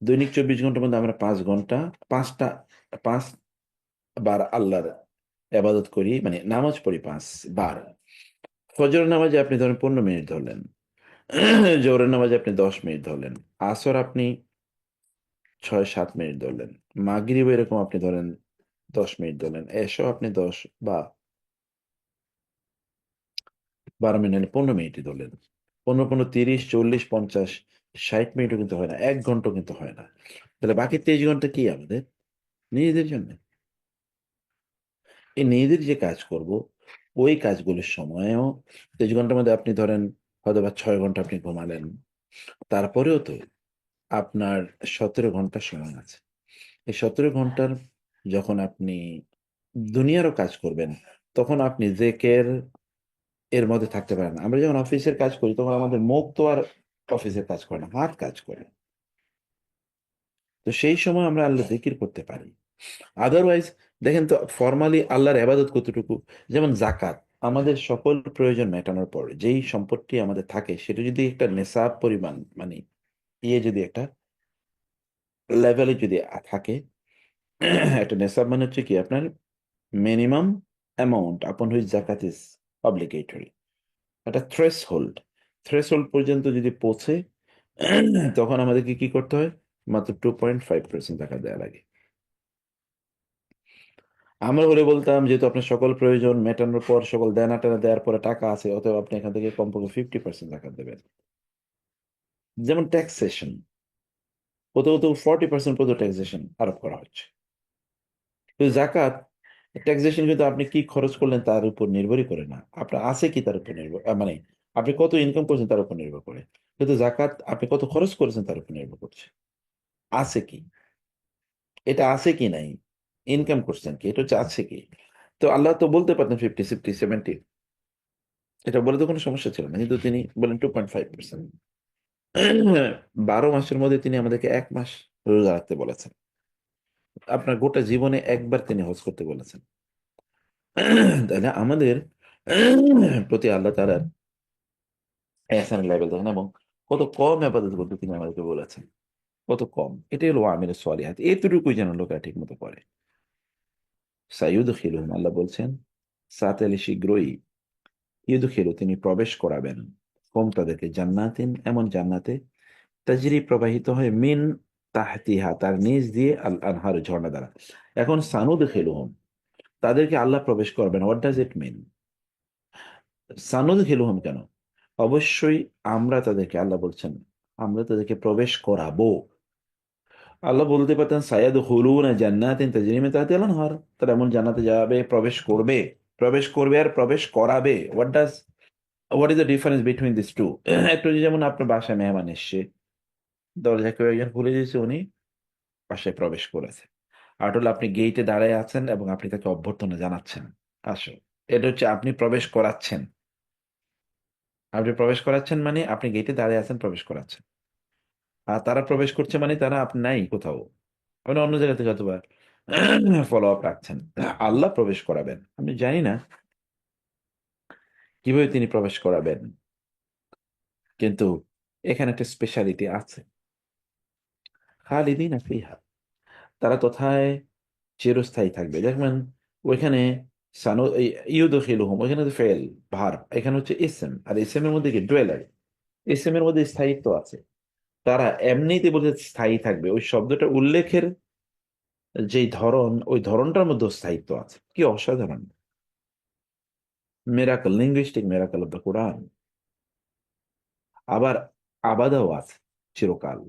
দৈনিক 24 ঘন্টার মধ্যে আমরা 5 ঘন্টা, পাঁচটা, 5 বার আল্লাহর ইবাদত করি, মানে নামাজ পড়ি 5 বার। ফজর নামাজে আপনি ধরেন 15 মিনিট ধরলেন, জোহরের নামাজে আপনি 10 মিনিট ধরলেন, আসর আপনি 6-7 মিনিট ধরলেন, মাগরিব এরকম আপনি ধরেন 10 মিনিট ধরলেন, এসো আপনি 10 বা 12 মিনিট, 15 মিনিটই ধরলেন। 15, 15, 30, 40, 50, 60 মিনিটও কিন্তু হয় না, 1 ঘন্টাও কিন্তু হয় না। তাহলে বাকি 23 ঘন্টা কি আমাদের নিজেদের জন্য? এই নিজেদের যে কাজ করব, ওই কাজগুলোর সময়ও 23 ঘন্টার মধ্যে আপনি ধরেন হয়তো বা 6 ঘন্টা আপনি ঘুমালেন, তারপরেও তো আপনার 17 ঘন্টা সময় আছে। এই 17 ঘন্টার যখন আপনি দুনিয়ারও কাজ করবেন, তখন আপনি জেকের এর মধ্যে থাকতে পারেন না। আমরা যখন অফিসের কাজ করি, তখন আমাদের মুখ তো আর অফিসের কাজ করে না, হাত কাজ করে। তো সেই সময় আমরা আল্লাহ জিকির করতে পারি। আদারওয়াইজ দেখেন তো, ফরমালি আল্লাহর ইবাদত কতটুকু, যেমন জাকাত, আমাদের সকল প্রয়োজন মেটানোর পর যেই সম্পদটি আমাদের থাকে, সেটা যদি একটা নেশাব পরিমাণ, মানে যদি একটা লেভেলে যদি থাকে, একটা নেশাব মানে হচ্ছে কি আপনার মিনিমাম অ্যামাউন্ট আপন হুইচ জাকাত ইজ অব্লিগেটরি, একটা থ্রেশ হোল্ড পর্যন্ত যদি পৌঁছে, তখন আমাদেরকে কি করতে হয়, মাত্র 2.5% টাকা দেওয়া লাগে। আমরা হলে বলতাম, যেহেতু আপনার সকল প্রয়োজন মেটানোর পর, সকল দেনা টেনা দেওয়ার পরে টাকা আছে, অতএব আপনি এখান থেকে কমপক্ষে 50% টাকা দেবেন। যেমন ট্যাক্সেশন, কোথাও কোথাও 40% পর্যন্ত ট্যাক্সেশন আরোপ করা হচ্ছে। কিন্তু জাকাত, ট্যাক্সেশন কিন্তু আপনি কি খরচ করলেন তার উপর নির্ভরই করে না, আপনার আছে কি তার উপর নির্ভর, মানে আপনি কত ইনকাম করছেন তার উপর নির্ভর করে। কিন্তু জাকাত আপনি কত খরচ করেছেন তার উপর নির্ভর করছে, আছে কি, এটা আছে কি নাই, ইনকাম করছেন কি, এটা হচ্ছে আছে কি। তো আল্লাহ তো বলতে পারতেন 50, 60, 70, এটা বলে তো কোনো সমস্যা ছিল না, কিন্তু তিনি বলেন 2.5%। 12 মাসের মধ্যে তিনি আমাদেরকে 1 মাস রোজা রাখতে বলেছেন, আপনার গোটা জীবনে একবার তিনি হজ করতে বলেছেন। তাহলে আমাদের প্রতি আল্লাহ তাআলার এহসান লেভেল দেখেন, এবং কত কম আবাদত করতে তিনি আমাদেরকে বলেছেন, কত কম। এটাই হলো আমির সলিহাত, এতটুকুই যেন লোকেরা ঠিক মতো করে। সাইয়ুদ খিলুম, আল্লাহ বলছেন সাতালি শীঘ্রই, ইউদ খিলু তিনি প্রবেশ করাবেন, কম তাদেরকে জান্নাতিন, এমন জান্নাতে, তাজরি প্রবাহিত হয়, মিন তাহতিহা তার নিচ দিয়ে, আল আনহার ঝর্ণা দ্বারা। এখন সানুদ খেলুহম, তাদেরকে আল্লাহ প্রবেশ করবেন, হোয়াট ডাজ ইট মিন? সানুদ খেলুহম কেন? অবশ্যই আমরা তাদেরকে, আল্লাহ বলছেন আমরা তাদেরকে প্রবেশ করাবো। আল্লাহ বলতে পারতেন সায়াদ হুলুন জান্নাতিন তাজরি মিন তাহতিহাল আনহার, তারা এমন জান্নাতে যাবে, প্রবেশ করবে আর প্রবেশ করাবে। What is the difference between this two? একটু যেমন আপনার বাসায় মেহমান এসছে, দরজা কেউ একজন খুলে দিয়েছে, উনি বাসায় প্রবেশ করেছে। আর হলো আপনি গেইটে দাঁড়ায় আছেন এবং আপনি তাকে অভ্যর্থনা জানাচ্ছেন, আসো। এটা হচ্ছে আপনি প্রবেশ করাচ্ছেন। আপনি প্রবেশ করাচ্ছেন মানে আপনি গেইটে দাঁড়ায় আছেন, প্রবেশ করাচ্ছেন। আর তারা প্রবেশ করছে মানে তারা আপনি নাই কোথাও, আপনি অন্য জায়গা থেকে অথবা ফলো আপ রাখছেন। আল্লাহ প্রবেশ করাবেন, আমি জানি না কিভাবে তিনি প্রবেশ করাবেন। কিন্তু এখানে একটা স্পেশালিটি আছে, খালিদিনা ফিহা, তারা কোথায় চিরস্থায়ী থাকবে। দেখবেন ওইখানে সানো ইউদখিলুহুম, ওইখানে তো ফেল ভার্ব, এখানে হচ্ছে ইসম, আর ইসমের মধ্যে কি ডুয়েলার, ইসমের মধ্যে স্থায়িত্ব আছে। তারা এমনিতে বলতে স্থায়ী থাকবে, ওই শব্দটা উল্লেখের যেই ধরন, ওই ধরনটার মধ্যে স্থায়িত্ব আছে। কি অসাধারণ miracle, linguistic miracle of the Quran. আবার আবাদাও আছে, চিরকাল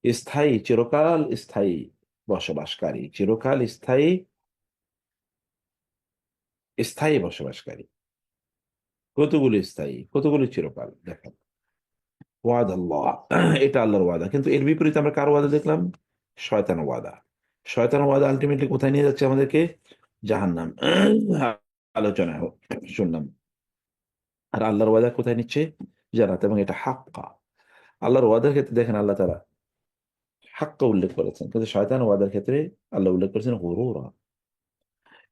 স্থায়ী, চিরকাল স্থায়ী বসবাসকারী, চিরকাল স্থায়ী, স্থায়ী বসবাসকারী। কতগুলি স্থায়ী, কতগুলি চিরকাল, দেখেন। ওয়াদ আল্লাহ, এটা আল্লাহর ওয়াদা। কিন্তু এর বিপরীতে আমরা কার ওয়াদা দেখলাম? শয়তান ওয়াদা। শয়তান ওয়াদা আলটিমেটলি কোথায় নিয়ে যাচ্ছে আমাদেরকে? জাহান্নাম। আলোচনা শুনলাম। আর আল্লাহর ওয়াদা কোথায় নিচ্ছে? জান্নাত। এবং এটা হাক্কা। আল্লাহর ওয়াদার ক্ষেত্রে দেখেন আল্লাহ তাআলা হাক্কা উল্লেখ করেছেন, কিন্তু শয়তান ওয়াদার ক্ষেত্রে আল্লাহ উল্লেখ করেছেন গুরুরা।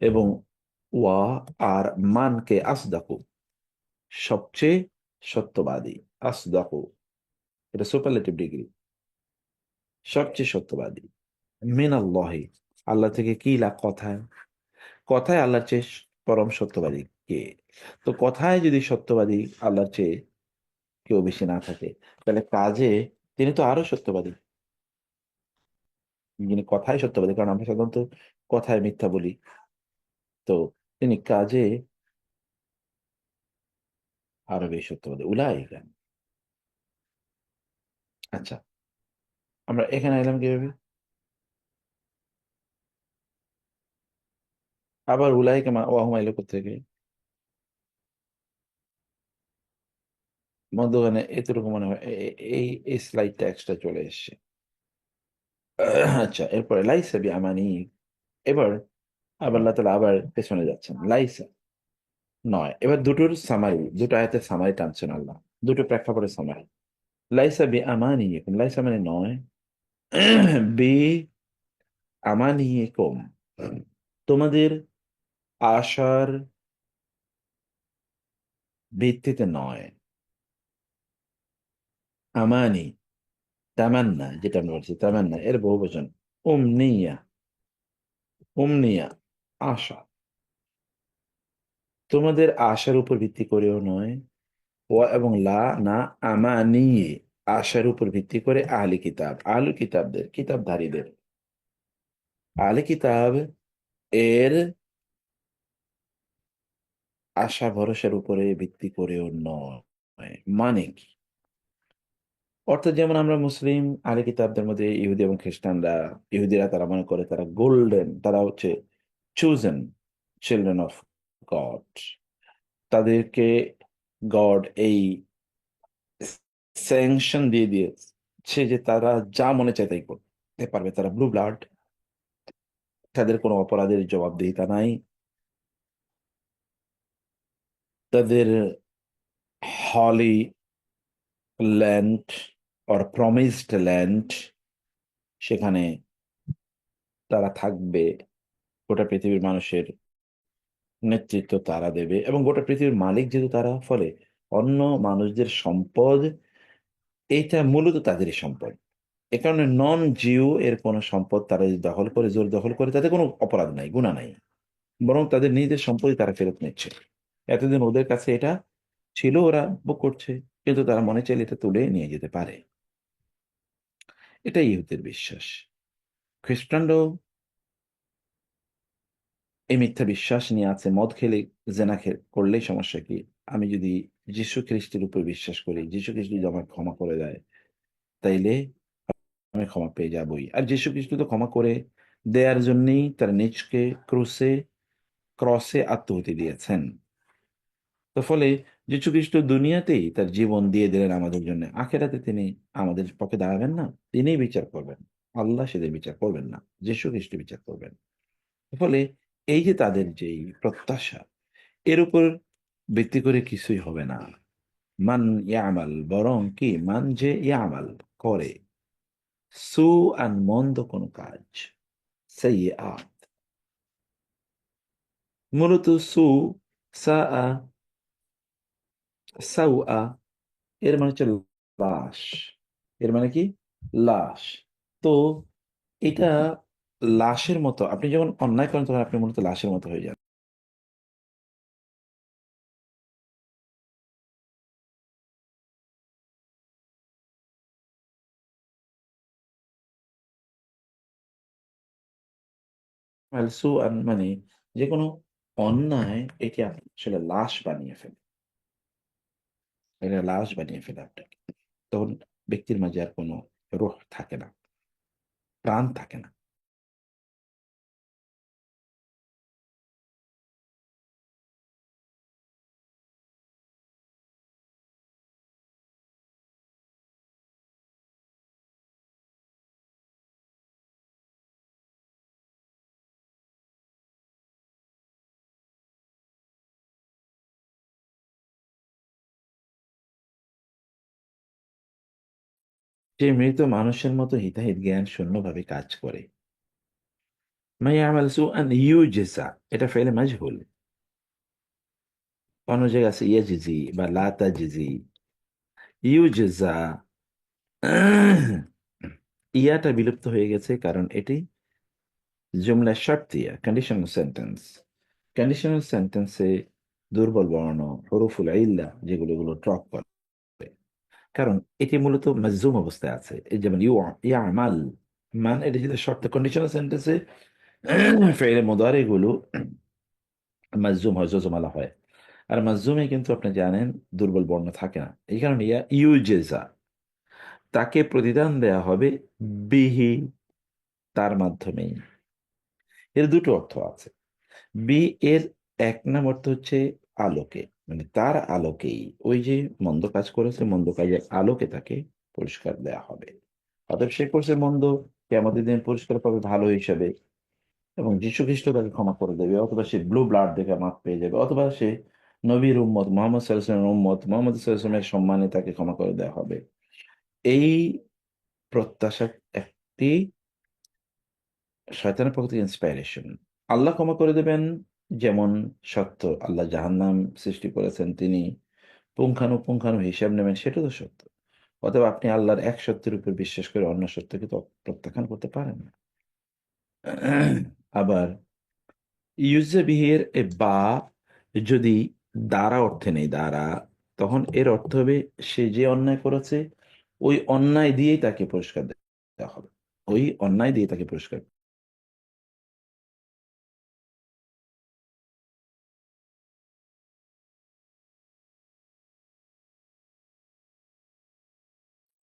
এবং ওয়া আর মানকে আসদাকু, সবচেয়ে সত্যবাদী। আসদাকু, এটা সুপারলেটিভ ডিগ্রি, সবচেয়ে সত্যবাদী। মিন আল্লাহি, আল্লাহ থেকে কি লাভ? কথায়, কথায় আল্লাহর চেয়ে পরম সত্যবাদী কে? তো কথায় যদি সত্যবাদী আল্লাহর চেয়ে কেউ বেশি না থাকে, তাহলে কাজে তিনি তো আরো সত্যবাদী। যিনি কথায় সত্যবাদী, কারণ আমরা সাধারণত কথায় মিথ্যা বলি, তো তিনি কাজে আরো বেশি সত্যবাদী। উলাইকা। আচ্ছা, আমরা এখানে এলাম কিভাবে? আবার উলাইকা ওয়াহুমা এলো থেকে মধ্যখানে এতটুকু মনে হয় এই স্লাইডটা এক্সট্রা চলে এসছে। আচ্ছা, এরপরে লাইসা বি আমানি। এবার আবার আল্লাহ তাআলা আবার পেছনে যাচ্ছেন, লাইসা নয়। এবার দুটোর সামারি, দুটো আয়াতের সামারি টানছেন আল্লাহ, দুটো প্রেক্ষাপটের সামারি। লাইসা বি আমানি, লাইসা মানে নয়, বি আমানি কম, তোমাদের আশার ভিত্তিতে নয়। আমানি, তামান্না, যেটা আমরা বলছি তামান্না, এর বহুবচন। উমনিয়া, উমনিয়া আশা, তোমাদের আশার উপর ভিত্তি করেও নয়। ও এবং লা না, আমানিয়ে, আশার উপর ভিত্তি করে আহলি কিতাব, আহলি কিতাবদের, কিতাবধারীদের, আহলি কিতাব এর আশা ভরসার উপরে ভিত্তি করেও নয়। মানে কি? অর্থাৎ যেমন আমরা মুসলিম আহলে কিতাবদের মধ্যে ইহুদি এবং খ্রিস্টানরা, ইহুদিরা তারা মনে করে তারা গোল্ডেন, তারা হচ্ছে চুজেন চিলড্রেন অফ গড। তাদেরকে গড এই স্যাংশন দিয়ে দিয়েছে যে তারা যা মনে চায় তাই করতে পারবে, তারা ব্লু ব্লাড, তাদের কোনো অপরাধের জবাবদিহিতা নাই, তাদের হলি ল্যান্ড অর প্রমিসড ল্যান্ড, সেখানে তারা থাকবে, গোটা পৃথিবীর মানুষের নেতৃত্ব তারা দেবে, এবং গোটা পৃথিবীর মালিক যেহেতু তারা, ফলে অন্য মানুষদের সম্পদ এইটা মূলত তাদেরই সম্পদ। এ কারণে নন জিও এর কোনো সম্পদ তারা যদি দখল করে, জোর দখল করে, তাদের কোনো অপরাধ নাই, গুনাহ নাই, বরং তাদের নিজেদের সম্পত্তি তারা ফেরত নিচ্ছে। এতদিন ওদের কাছে এটা ছিল, ওরা ভোগ করছে, কিন্তু তারা মনে চাইলে এটা তুলে নিয়ে যেতে পারে। এটাই ইহুদের বিশ্বাস। খ্রিস্টানরাও এই মিথ্যা বিশ্বাস নিয়ে আছে। মদ খেলে, জেনা করলেই সমস্যা কি? আমি যদি যীশু খ্রিস্টের উপর বিশ্বাস করি, যীশু খ্রিস্ট যদি আমাকে ক্ষমা করে দেয়, তাইলে আমি ক্ষমা পেয়ে যাবই। আর যীশু খ্রিস্ট তো ক্ষমা করে দেওয়ার জন্যই তার নিজকে ক্রসে আত্মহতি দিয়েছেন। তো ফলে যীশু খ্রিস্ট দুনিয়াতেই তার জীবন দিয়ে দিলেন আমাদের জন্য, আখেরাতে তিনি আমাদের পক্ষে দাঁড়াবেন না, তিনিই বিচার করবেন। আল্লাহ সেদের বিচার করবেন না, যীশু খ্রিস্ট বিচার করবেন। ফলে এই যে তাদের যেই প্রত্যাশা, এর উপর ভিত্তি করে কিছুই হবে না। মান ইয়ামাল, বরং কি, মান যে ইয়ামাল করে, সু আন মন্দ কোন কাজ, সাইয়্যাত, মূলত সু, সা, সাউআ এর মানে হচ্ছে লাশ। এর মানে কি? লাশ। তো এটা লাশের মতো, আপনি যখন অন্যায় করেন তখন আপনি মূলত লাশের মতো হয়ে যান। সু মানে যে কোনো অন্যায়, এটি আপনি আসলে লাশ বানিয়ে ফেলে, এটা লাশ বানিয়ে ফেলে আপনাকে। তখন ব্যক্তির মাঝে আর কোনো রূহ থাকে না, প্রাণ থাকে না। যে মৃত মানুষের মতো হিতাহিত জ্ঞান শূন্যভাবে কাজ করে। মা ইয়ামাল সুআন ইউজজা, এটা ফেলে মাজহুল। অন্য জায়গায় আছে ইয়াজিজি বা লা তাজিজি। ইউজজা, ইয়াটা বিলুপ্ত হয়ে গেছে কারণ এটি জুমলা শর্তিয়া, কন্ডিশনাল সেন্টেন্স। কন্ডিশনাল সেন্টেন্সে দুর্বল বর্ণ, হরফুল ইল্লা যেগুলো, এগুলো ড্রপ করে, কারণ এটি মূলত মাজজুম অবস্থায় আছে। এই যেমন ইয়ামাল, মান, এটা যদি শর্ত কন্ডিশনাল সেন্টেন্সে ফেলে মুদারি গুলো মাজজুম হয়, জজমালা হয়। আর মাজজুমে কিন্তু আপনি জানেন দুর্বল বর্ণ থাকে না, এই কারণে ইয়া ইউজেজা, তাকে প্রতিদান দেয়া হবে বিহি, তার মাধ্যমেই। এর দুটো অর্থ আছে। বি এর এক নাম অর্থ হচ্ছে আলোকে, মানে তার আলোকেই, ওই যে মন্দ কাজ করেছে, মন্দ কাজের আলোকে তাকে পুরস্কার দেয়া হবে। অতএব সে করছে মন্দ, কিয়ামতের দিন পুরস্কার পাবে ভালো হিসাবে, এবং যীশু খ্রিস্ট তাকে ক্ষমা করে দেবে, অথবা সে ব্লু ব্লাড দেখে মাফ পেয়ে যাবে, অথবা সে নবীর উম্মত মোহাম্মদ সাল্লাল্লাহু উম্মত মোহাম্মদ সাল্লাল্লাহু সম্মানে তাকে ক্ষমা করে দেওয়া হবে। এই প্রত্যাশা একটি শয়তানের পক্ষ থেকে ইন্সপাইরেশন। আল্লাহ ক্ষমা করে দেবেন, যেমন সত্য আল্লাহ জাহান্নাম সৃষ্টি করেছেন, তিনি পুঙ্খানুপুঙ্খানু হিসাব নেবেন, সেটা তো সত্য। অথবা আপনি আল্লাহর এক সত্যের উপর বিশ্বাস করে অন্য সত্যকে তো প্রত্যাখ্যান করতে পারেন না। আবার ইউজে বিহের এ বা যদি দ্বারা অর্থে নেই, দ্বারা, তখন এর অর্থ হবে সে যে অন্যায় করেছে ওই অন্যায় দিয়েই তাকে পুরস্কার দেওয়া হবে, ওই অন্যায় দিয়ে তাকে পুরস্কার।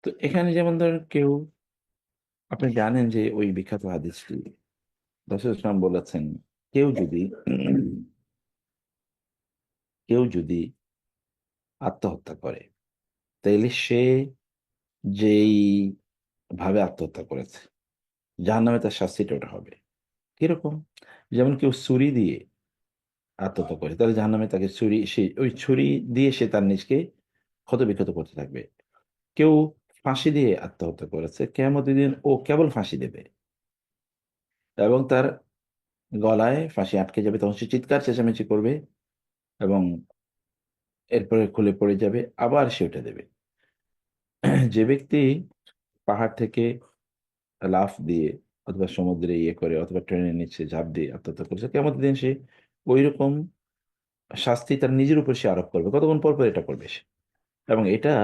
তো এখানে যেমন ধরেন কেউ, আপনি জানেন যে ওই বিখ্যাত হাদিসটি রাসূল ইসলাম বলেছেন, কেউ যদি কেউ যদি আত্মহত্যা করে, তাইলে সে যেই ভাবে আত্মহত্যা করেছে জাহান্নামে তার শাস্তিটা ওটা হবে। কিরকম? যেমন কেউ ছুরি দিয়ে আত্মহত্যা করে, তাহলে জাহান্নামে তাকে ছুরি, সে ওই ছুরি দিয়ে সে তার নিজকে ক্ষতবিক্ষত করতে থাকবে। কেউ ফাঁসি দিয়ে আত্মহত্যা করেছে, কিয়ামতের দিন ও কেবল ফাঁসি দেবে এবং তার গলায় ফাঁসি আটকে যাবে, তখন সে চিৎকার চেঁচামেচি করবে এবং এরপরে খুলে পড়ে যাবে, আবার সে ওটা দেবে। যে ব্যক্তি পাহাড় থেকে লাফ দিয়ে অথবা সমুদ্রে ইয়ে করে অথবা ট্রেনের নিচে ঝাঁপ দিয়ে আত্মহত্যা করেছে, কেমন দিন সে ওই রকম শাস্তি তার নিজের উপর সে আরোপ করবে, কতক্ষণ পর পর এটা করবে সে, এবং এটা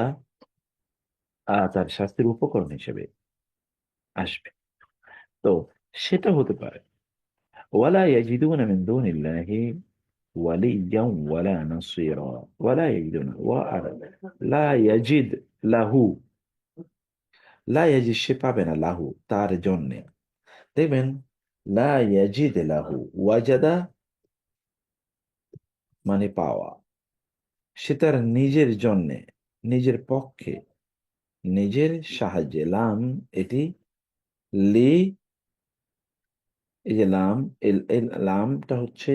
তার শাস্তির উপকরণ হিসেবে আসবে। তো সেটা হতে পারে। ওয়ালা ইয়াজিদুনা মিন দুনিল্লাহি ওয়ালিয়্যা ওয়ালা নাসীরা, ওয়ালা ইয়াজিদুনা ওয়া আর লা ইয়াজিদ লাহু, লা ইয়াজিদ সে পাবে না, লাহু তার জন্যে। দেখবেন লা ইয়াজিদ লাহু, ওয়াজাদা মানে পাওয়া, সে তার নিজের জন্যে, নিজের পক্ষে, নিজের সাহায্যে, লাম এটি লি, এই যে লাম, এই লামটা হচ্ছে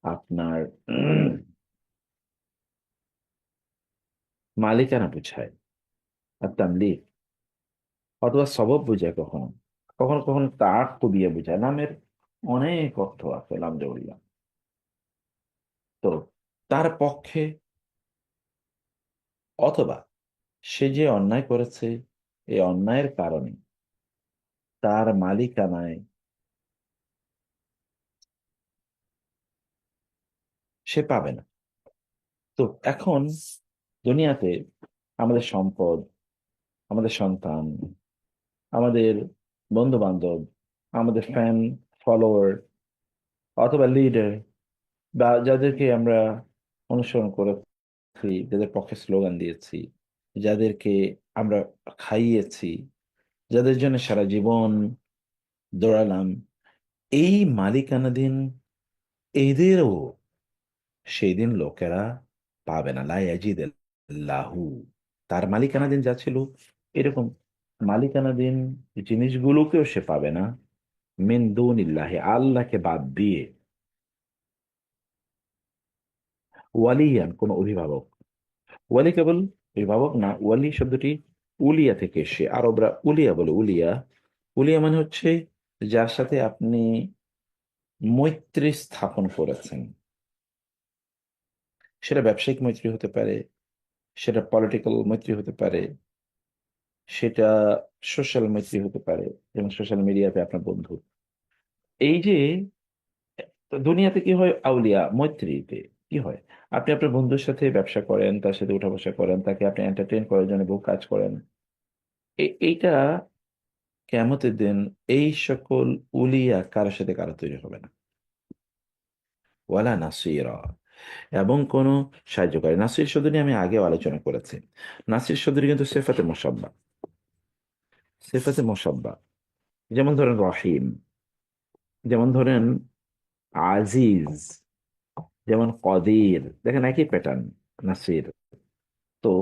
আপনার মালিকানা বোঝায় আর তামলিক, অথবা সবব বোঝায় কখনো, কখনো কখনো তার কবিয়া বোঝায়। নামের অনেক অর্থ আছে লাম যে বললাম। তো তার পক্ষে অথবা সে যে অন্যায় করেছে এই অন্যায়ের কারণে তার মালিকানায় সে পাবে না। তো এখন দুনিয়াতে আমাদের সম্পদ, আমাদের সন্তান, আমাদের বন্ধু বান্ধব, আমাদের ফ্যান ফলোয়ার অথবা লিডার বা যাদেরকে আমরা অনুসরণ করেছি, যাদের পক্ষে স্লোগান দিয়েছি, যাদেরকে আমরা খাইয়েছি, যাদের জন্য সারা জীবন দৌড়ালাম, এই মালিকানাধীন এদেরও সেই দিন লোকেরা পাবে না। লা ইয়াজিদ লাহু, তার মালিকানাধীন যা ছিল এরকম মালিকানাধীন জিনিসগুলোকেও সে পাবে না। মিন দুনিল্লাহি, আল্লাহকে বাদ দিয়ে, ওয়ালিয়ান, কোন অভিভাবক। ওয়ালি কেবল অভিভাবক না, ওয়ালি শব্দটি উলিয়া থেকে এসে, আরবরা উলিয়া বলে। উলিয়া, উলিয়া মানে হচ্ছে যার সাথে আপনি মৈত্রী স্থাপন করেছেন। সেটা ব্যবসায়িক মৈত্রী হতে পারে, সেটা পলিটিক্যাল মৈত্রী হতে পারে, সেটা সোশ্যাল মৈত্রী হতে পারে, যেমন সোশ্যাল মিডিয়াতে আপনার বন্ধু। এই যে দুনিয়াতে কি হয়, আউলিয়া মৈত্রীতে কি হয়, আপনি আপনার বন্ধুর সাথে ব্যবসা করেন, তার সাথে উঠা বসা করেন, তাকে আপনি এন্টারটেইন করার জন্য বহু কাজ করেন। এইটা কিয়ামতের দিন এই সকল উলিয়া কারোর সাথে কারো তৈরি হবে না। ওয়ালা নাসিরা, এবং কোনো সাহায্যকারী। নাসির শব্দ নিয়ে আমি আগেও আলোচনা করেছি। নাসির শব্দটি কিন্তু সেফাতে মোসাব্বা, সেফাতে মোসাব্বা। যেমন ধরেন রহিম, যেমন ধরেন আজিজ, যেমন কদির, দেখেন একই প্যাটার্ন, নাসির। তো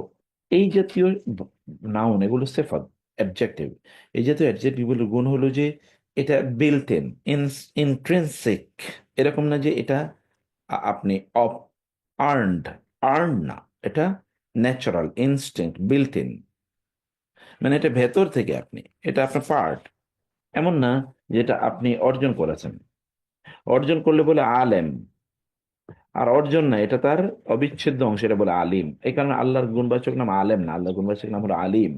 এই জাতীয় নাউন, এগুলো সেফাত, অ্যাডজেক্টিভ। এই জাতীয় অ্যাডজেক্টিভ গুলোর গুণ হলো যে এটা বিল্ট ইন, ইন্ট্রিনসিক। এরকম না যে এটা আপনি অফ আর্নড, আর্ন না, এটা ন্যাচারাল ইনস্টিংক্ট, বিল্ট ইন, মানে এটা ভেতর থেকে আপনি, এটা আপনার পার্ট। এমন না যেটা আপনি অর্জন করেছেন। অর্জন করলে বলে আলেম, আর অর্জন না, এটা তার অবিচ্ছেদ্য অংশ, এটা বলে আলিম। এই কারণে আল্লাহর গুণবাচক নাম আলেম না, আল্লাহর গুণবাচক নাম হলো আলিম।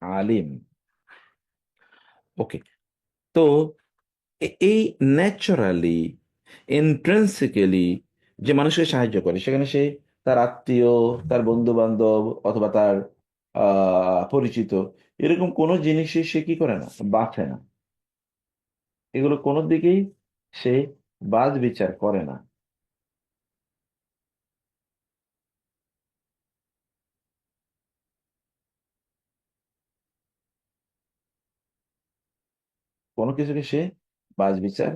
আলিম। ওকে। তো এই ন্যাচারালি, ইন্ট্রিনসিক্যালি যে মানুষকে সাহায্য করে, সেখানে সে তার আত্মীয়, তার বন্ধু বান্ধব অথবা তার পরিচিত, এরকম কোনো জিনিসই সে কি করে না, বাছে না। এগুলো কোনো দিকেই সে বাদ বিচার করে না। কোনো কিছুকে সে বাদ বিচার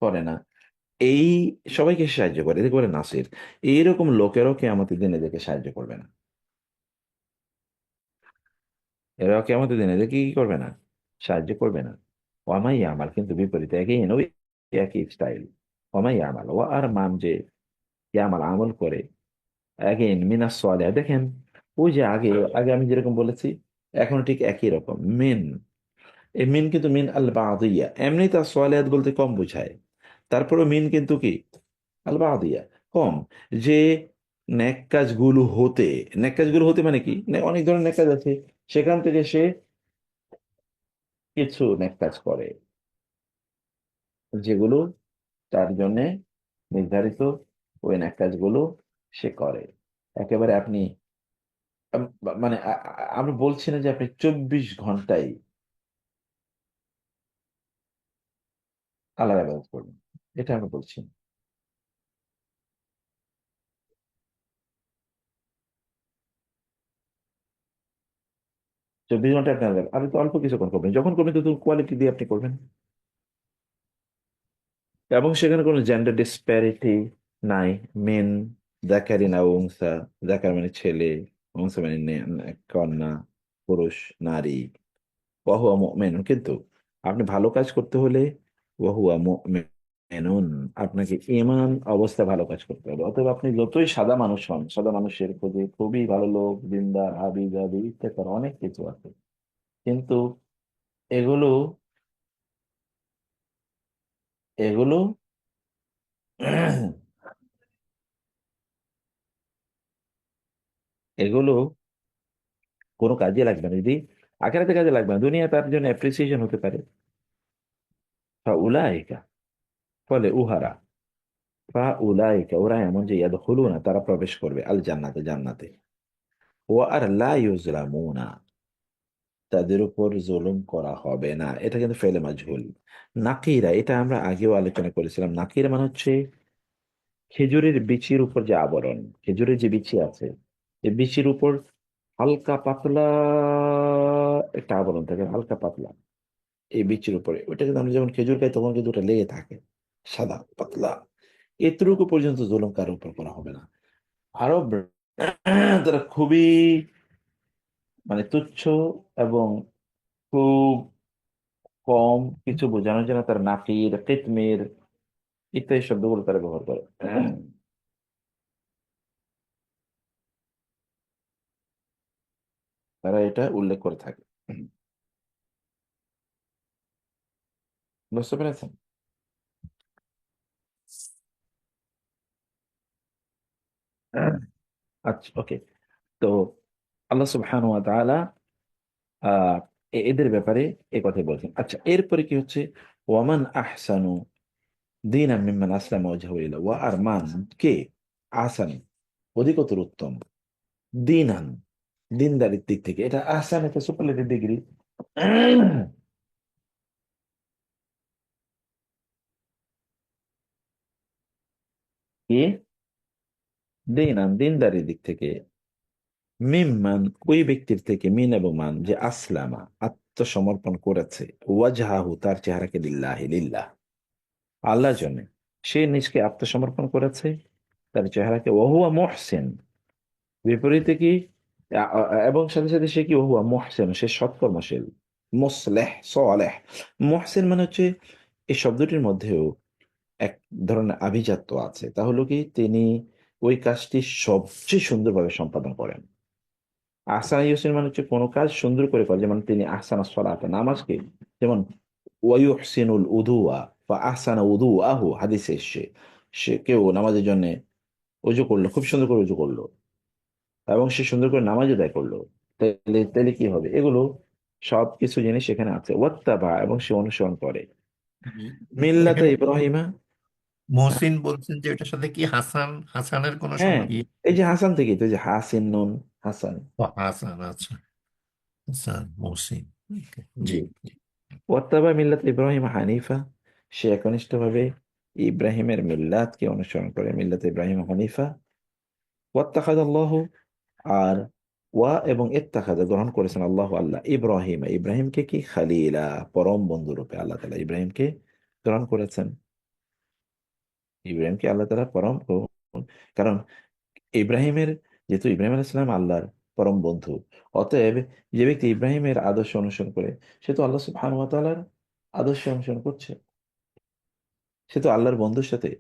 করে না। এই সবাইকে সে সাহায্য করে, এদেরকে বলে নাসির। এইরকম লোকেরাও আমাদের দিনে এদেরকে সাহায্য করবে না। এরাও আমাদের দিনে এদেরকে কি করবে না, সাহায্য করবে না। ওয়ামাই আমাল, কিন্তু বিপরীতে একই ওই একই স্টাইল। ওয়ামাই আমাল, ও আর মান যে ইয়ামাল আমল করে, অ্যাগেন মিনাস সালেহ, দেখেন ওই যে আগে আগে আমি যেরকম বলেছি, এখন ঠিক একই রকম মিন। এই মিন কিন্তু মিন আল বাদিয়া, এমনি তার সালেহাত বলতে কম বোঝায়, তারপরে মিন কিন্তু কি আল বাদিয়া, কম। যে নেক কাজগুলো হতে, নেক কাজগুলো হতে মানে কি, অনেক ধরনের নেক কাজ আছে, সেখান থেকে সে কিছু নেক কাজ করে যেগুলো তার জন্য নির্ধারিত, ওই নেক কাজগুলো সে করে। একেবারে আপনি মানে আমরা বলছি না যে আপনি 24 ঘন্টাই আল্লাহর ইবাদত করবেন, এটা আমরা বলছি না। 24 ঘন্টা আপনি আপনি তো অল্প কিছুক্ষণ করবেন, যখন করবেন তো কোয়ালিটি দিয়ে আপনি করবেন। এবং সেখানে কোনো জেন্ডার ডিসপ্যারিটি নাই। মেন জাকারি না উনসা, জাকার মানে ছেলে, উনসা মানে কন্যা, পুরুষ, নারী। ওয়াহুয়া মুমিনুন, কিন্তু আপনি ভালো কাজ করতে হলে ওয়াহুয়া মুমিনুন, আপনাকে ঈমান অবস্থা ভালো কাজ করতে হবে। অথবা আপনি যতই সাদা মানুষ হন, সাদা মানুষের খোঁজে খুবই ভালো লোক, দিনদার, হাবি জাবি ইত্যাদি অনেক কিছু আছে, কিন্তু এগুলো এগুলো এগুলো কোনো কাজে লাগবে না, যদি আখেরাতে কাজে লাগবে না, দুনিয়া তার জন্য অ্যাপ্রিসিয়েশন হতে পারে। উলাইকা, ফলে উহারা, উলাইকা ওরা এমন যে ইয়াদখুলুনা তারা প্রবেশ করবে আল জান্নাতে, জান্নাতে। ওয়া আর লা ইউজলামুনা, তাদের উপর জুলুম করা হবে না। এটা কিন্তু ফেলে মাজহুল। নাকিরা, এটা আমরা আগেও আলোচনা করেছিলাম। নাকিরা মানে হচ্ছে খেজুরের বিচির উপর যে আবরণ, খেজুরের যে বিচি আছে, এই বিচির উপর হালকা পাতলা একটা আবরণ থাকে, হালকা পাতলা। এই বিচির উপরে ওইটা কিন্তু আমরা যখন খেজুর খাই তখন কিন্তু ওটা লেগে থাকে, সাদা পাতলা। এতটুকু পর্যন্ত জুলুম কারোর উপর করা হবে না। আরব তারা খুবই মানে তুচ্ছ এবং খুব কম কিছু বোঝানোর জন্য তারা নাকির, কিতমির ইত্যাদি শব্দগুলো তারা ব্যবহার করে। তারা এটা উল্লেখ করে থাকে। বুঝতে পেরেছেন? আচ্ছা, ওকে। তো আল্লাহ সুবহানাহু ওয়া তাআলা আহ এদের ব্যাপারে এই কথাই বলছেন। আচ্ছা, এরপরে কি হচ্ছে? ওয়ামান আহসানু দীনাম মিম্মান আসলামা ওয়াজহাহু ইলাল্লাহ, ওয়া আর মান কে, আহসান অধিকতর উত্তম, দিনান দিনদারির দিক থেকে। এটা আহসান, এটা সুপারলেটিভ ডিগ্রি। কি দিনান দিনদারির দিক থেকে, মিম্মান ওই ব্যক্তির থেকে, মিন এবং মান যে আসলামা আত্মসমর্পণ করেছে, ওয়াজহাহু তার চেহারাকে, লিল্লাহি লিল্লাহ আল্লাহর জন্য, সে নিজকে আত্মসমর্পণ করেছে তার চেহারাকে, ওহুয়া মুহসিন বিপরীতে কি, এবং সাথে সাথে সে কি, ওহুয়া মুহসিন সে সৎকর্মশীল, মুসলেহ সালেহ। মুহসিন মানে হচ্ছে এই শব্দটির মধ্যেও এক ধরনের আভিজাত্য আছে, তা হলো কি তিনি ওই কাজটি সবচেয়ে সুন্দরভাবে সম্পাদন করেন। আহসান ইউসিন মানে হচ্ছে কোনো কাজ সুন্দর করে করে, যেমন তিনি আহসানা সলাত নামাজকে, যেমন ওয়ায়ুহসিনুল উদুয়া বা আহসানা উদু আহু হাদিসে এসছে, সে কেউ নামাজের জন্য অজু করলো, খুব সুন্দর করে অজু করলো, এবং সে সুন্দর করে নামাজ আদায় করলো, তাহলে তাহলে কি হবে? এগুলো সব কিছু জিনিস এখানে আছে। ওয়াত্তাবা এবং সে অনুসরণ করে, মিল্লাতে এখানে ইব্রাহিমা। মহসিন বলছেন যে এটার সাথে কি হাসান, হাসানের কোনো হ্যাঁ, ই? এই যে হাসান থেকে তো, এই যে হাসিন নুন, হাসান। ও, হাসান, আচ্ছা, হাসান মহসিন। Okay, জি। জি। ওয়াত্তাবা মিল্লাত ইব্রাহিম হানিফা, সে একনিষ্ঠভাবে ইব্রাহিমের মিল্লাতকে অনুসরণ করে, মিল্লাত ইব্রাহিম হানিফা। ওয়াত্তাখাযাল্লাহু, আর ওয়া এবং ইত্তাখাযা গ্রহণ করেছেন আল্লাহ আল্লাহ, ইব্রাহিম ইব্রাহিমকে কি, খালিলা পরম বন্ধু রূপে আল্লাহ তাআলা ইব্রাহিমকে গ্রহণ করেছেন। ইব্রাহিমকে আল্লাহ তাআলা পরম কারণ ইব্রাহিমের, যেহেতু ইব্রাহিম আলাইহিস সালাম আল্লাহর পরম বন্ধু, অতএব যে ব্যক্তি ইব্রাহিমের আদর্শ অনুসরণ করে সে তো আল্লাহ সুবহানাহু ওয়া তাআলার আদর্শ অনুসরণ করছে, সে তো আল্লাহর বন্ধুর সাথে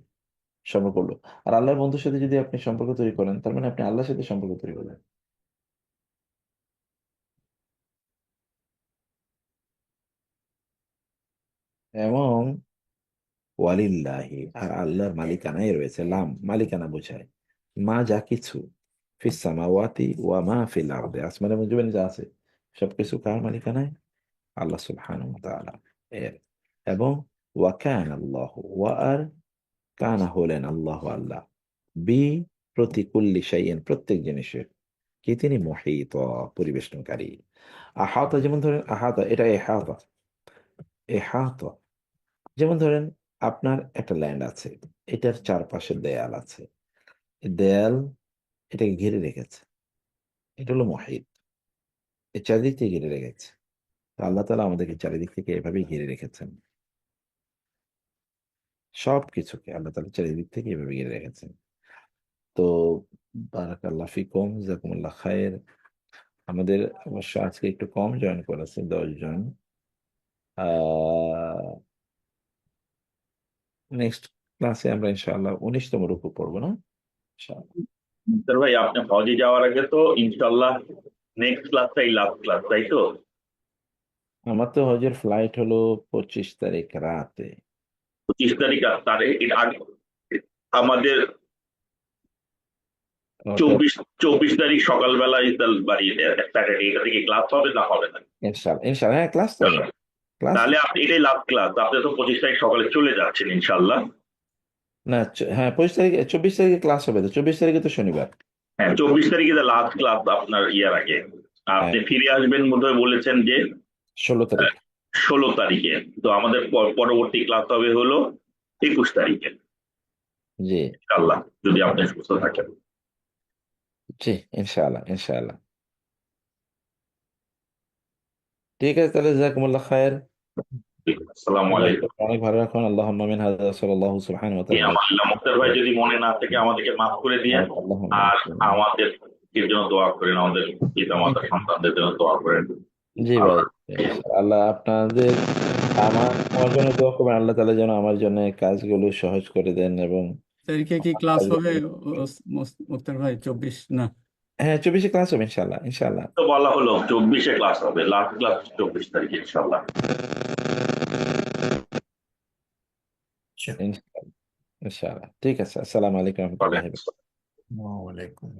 সম্পর্ক করলো। আর আল্লাহর বন্ধুর সাথে যদি আপনি সম্পর্ক তৈরি করেন, তার মানে আপনি আল্লাহর সাথে সম্পর্ক তৈরি করলেন। এবং ওয়ালিল্লাহি, আর আল্লাহর মালিকানায় রয়েছে, লাম মালিকানা বোঝায়, মা যা কিছু, ফিস সামাওয়াতি ওয়া মা ফিল আরদি, আসমানের মধ্যে জমিনে যা আছে সবকিছু কার মালিকানায়? আল্লাহ সুবহানাহু ওয়া তাআলা এর। এবং ওয়া কানা আল্লাহু, ওয়া আর কানা হলেন আল্লাহ আল্লাহ, বি প্রতি কুল্লি শাইইন প্রত্যেক জিনিসের, কি তিনি মুহীত পরিবেষ্টনকারী। আহাতা, যেমন ধরেন আহাতা, এটা এহাতা, এহাতা যেমন ধরেন আপনার একটা ল্যান্ড আছে, এটার চারপাশে দেয়াল আছে, এই দেয়াল এটাকে ঘিরে রেখেছে, এটা হলো মুহীত, এই চারিদিক থেকে ঘিরে রেখেছে। তো আল্লাহ তাআলা আমাদেরকে চারিদিক থেকে এভাবেই ঘিরে রেখেছেন, সব কিছুকে আল্লাহ তাআলা চারিদিক থেকে এভাবে ঘিরে রেখেছেন। তো বারাকাল্লাহ ফিকুম, জাযাকুমুল্লাহ খায়ের। আমাদের অবশ্য আজকে একটু কম জয়েন করেছে, 10 জন। নেক্সট ক্লাসে আমরা ইনশাআল্লাহ 19তম রুকু পড়বো না ইনশাআল্লাহ। স্যার ভাই, আপনি হজে যাওয়ার আগে তো ইনশাল্লাহ নেক্সট ক্লাসটাই লাস্ট ক্লাস, তাই তো? আমার তো হজের ফ্লাইট হলো 25 তারিখ রাতে। 25 তারিখ, আর তার এর আগে আমাদের ওটা 24 তারিখ সকালবেলায় বাড়ি স্যাটারডে, এটা থেকে ক্লাস হবে না হবে না? ইনশাল্লাহ ইনশাল্লাহ, হ্যাঁ ক্লাস তো হবে, ক্লাস। তাহলে আপনি এটাই লাস্ট ক্লাস, আপনি তো 25 তারিখ সকালে চলে যাচ্ছেন ইনশাল্লাহ। না হ্যাঁ 25 তারিখে, 24 তারিখে ক্লাস হবে, তো 24 তারিখে তো শনিবার। হ্যাঁ, 24 তারিখে লাস্ট ক্লাস আপনার ইয়ার আগে। আর হ্যাঁ আপনি ফিরে আসবেন বোধহয় বলেছেন যে 16 তারিখ। 16 তারিখে। তো আমাদের পরবর্তী ক্লাস হবে হলো 21 তারিখে জি ইনশাল্লাহ, যদি আপনি সুস্থ থাকেন। জি, ইনশাআল্লাহ ইনশাআল্লাহ। ঠিক আছে তাহলে, জাযাকুমুল্লাহ খায়ের। ঠিক আছে, আসসালামু আল্লাহ আলাইকুম। আপনাকে অনেক ভালো রাখুন, আল্লাহুম্মা আমিন। হাযা সাল্লাল্লাহু সুবহানাহু ওয়া তাআলা। আমাল্লাহ মুক্তার ভাই, যদি মনে না থেকে আমাদেরকে মাফ করে দিয়ে, আল্লাহুম্মা আর আমাদের জন্য দোয়া করেন, আমাদের পিতা মাতা সন্তানদের জন্য দোয়া করেন। জি ভাই, আল্লাহ আল্লাহ আপনাদের আমার জন্য দোয়া করবেন, আল্লাহ তাআলা যেন আমার জন্য এই কাজগুলো সহজ করে দেন, এবং তারিখে কি আমার ক্লাস হবে কাজগুলো। মুক্তার ভাই? 24 না? হ্যাঁ 24-এ ক্লাস হবে ইনশাআল্লাহ ইনশাআল্লাহ। তো বলা হলো 24-এ ক্লাস হবে, লাস্ট ক্লাস 24 তারিখে ইনশাল্লাহ। আচ্ছা। ইনশাআল্লাহ ইনশাআল্লাহ। ঠিক আছে, আসসালামু আলাইকুম রহমতুল্লাহ। ওয়ালাইকুম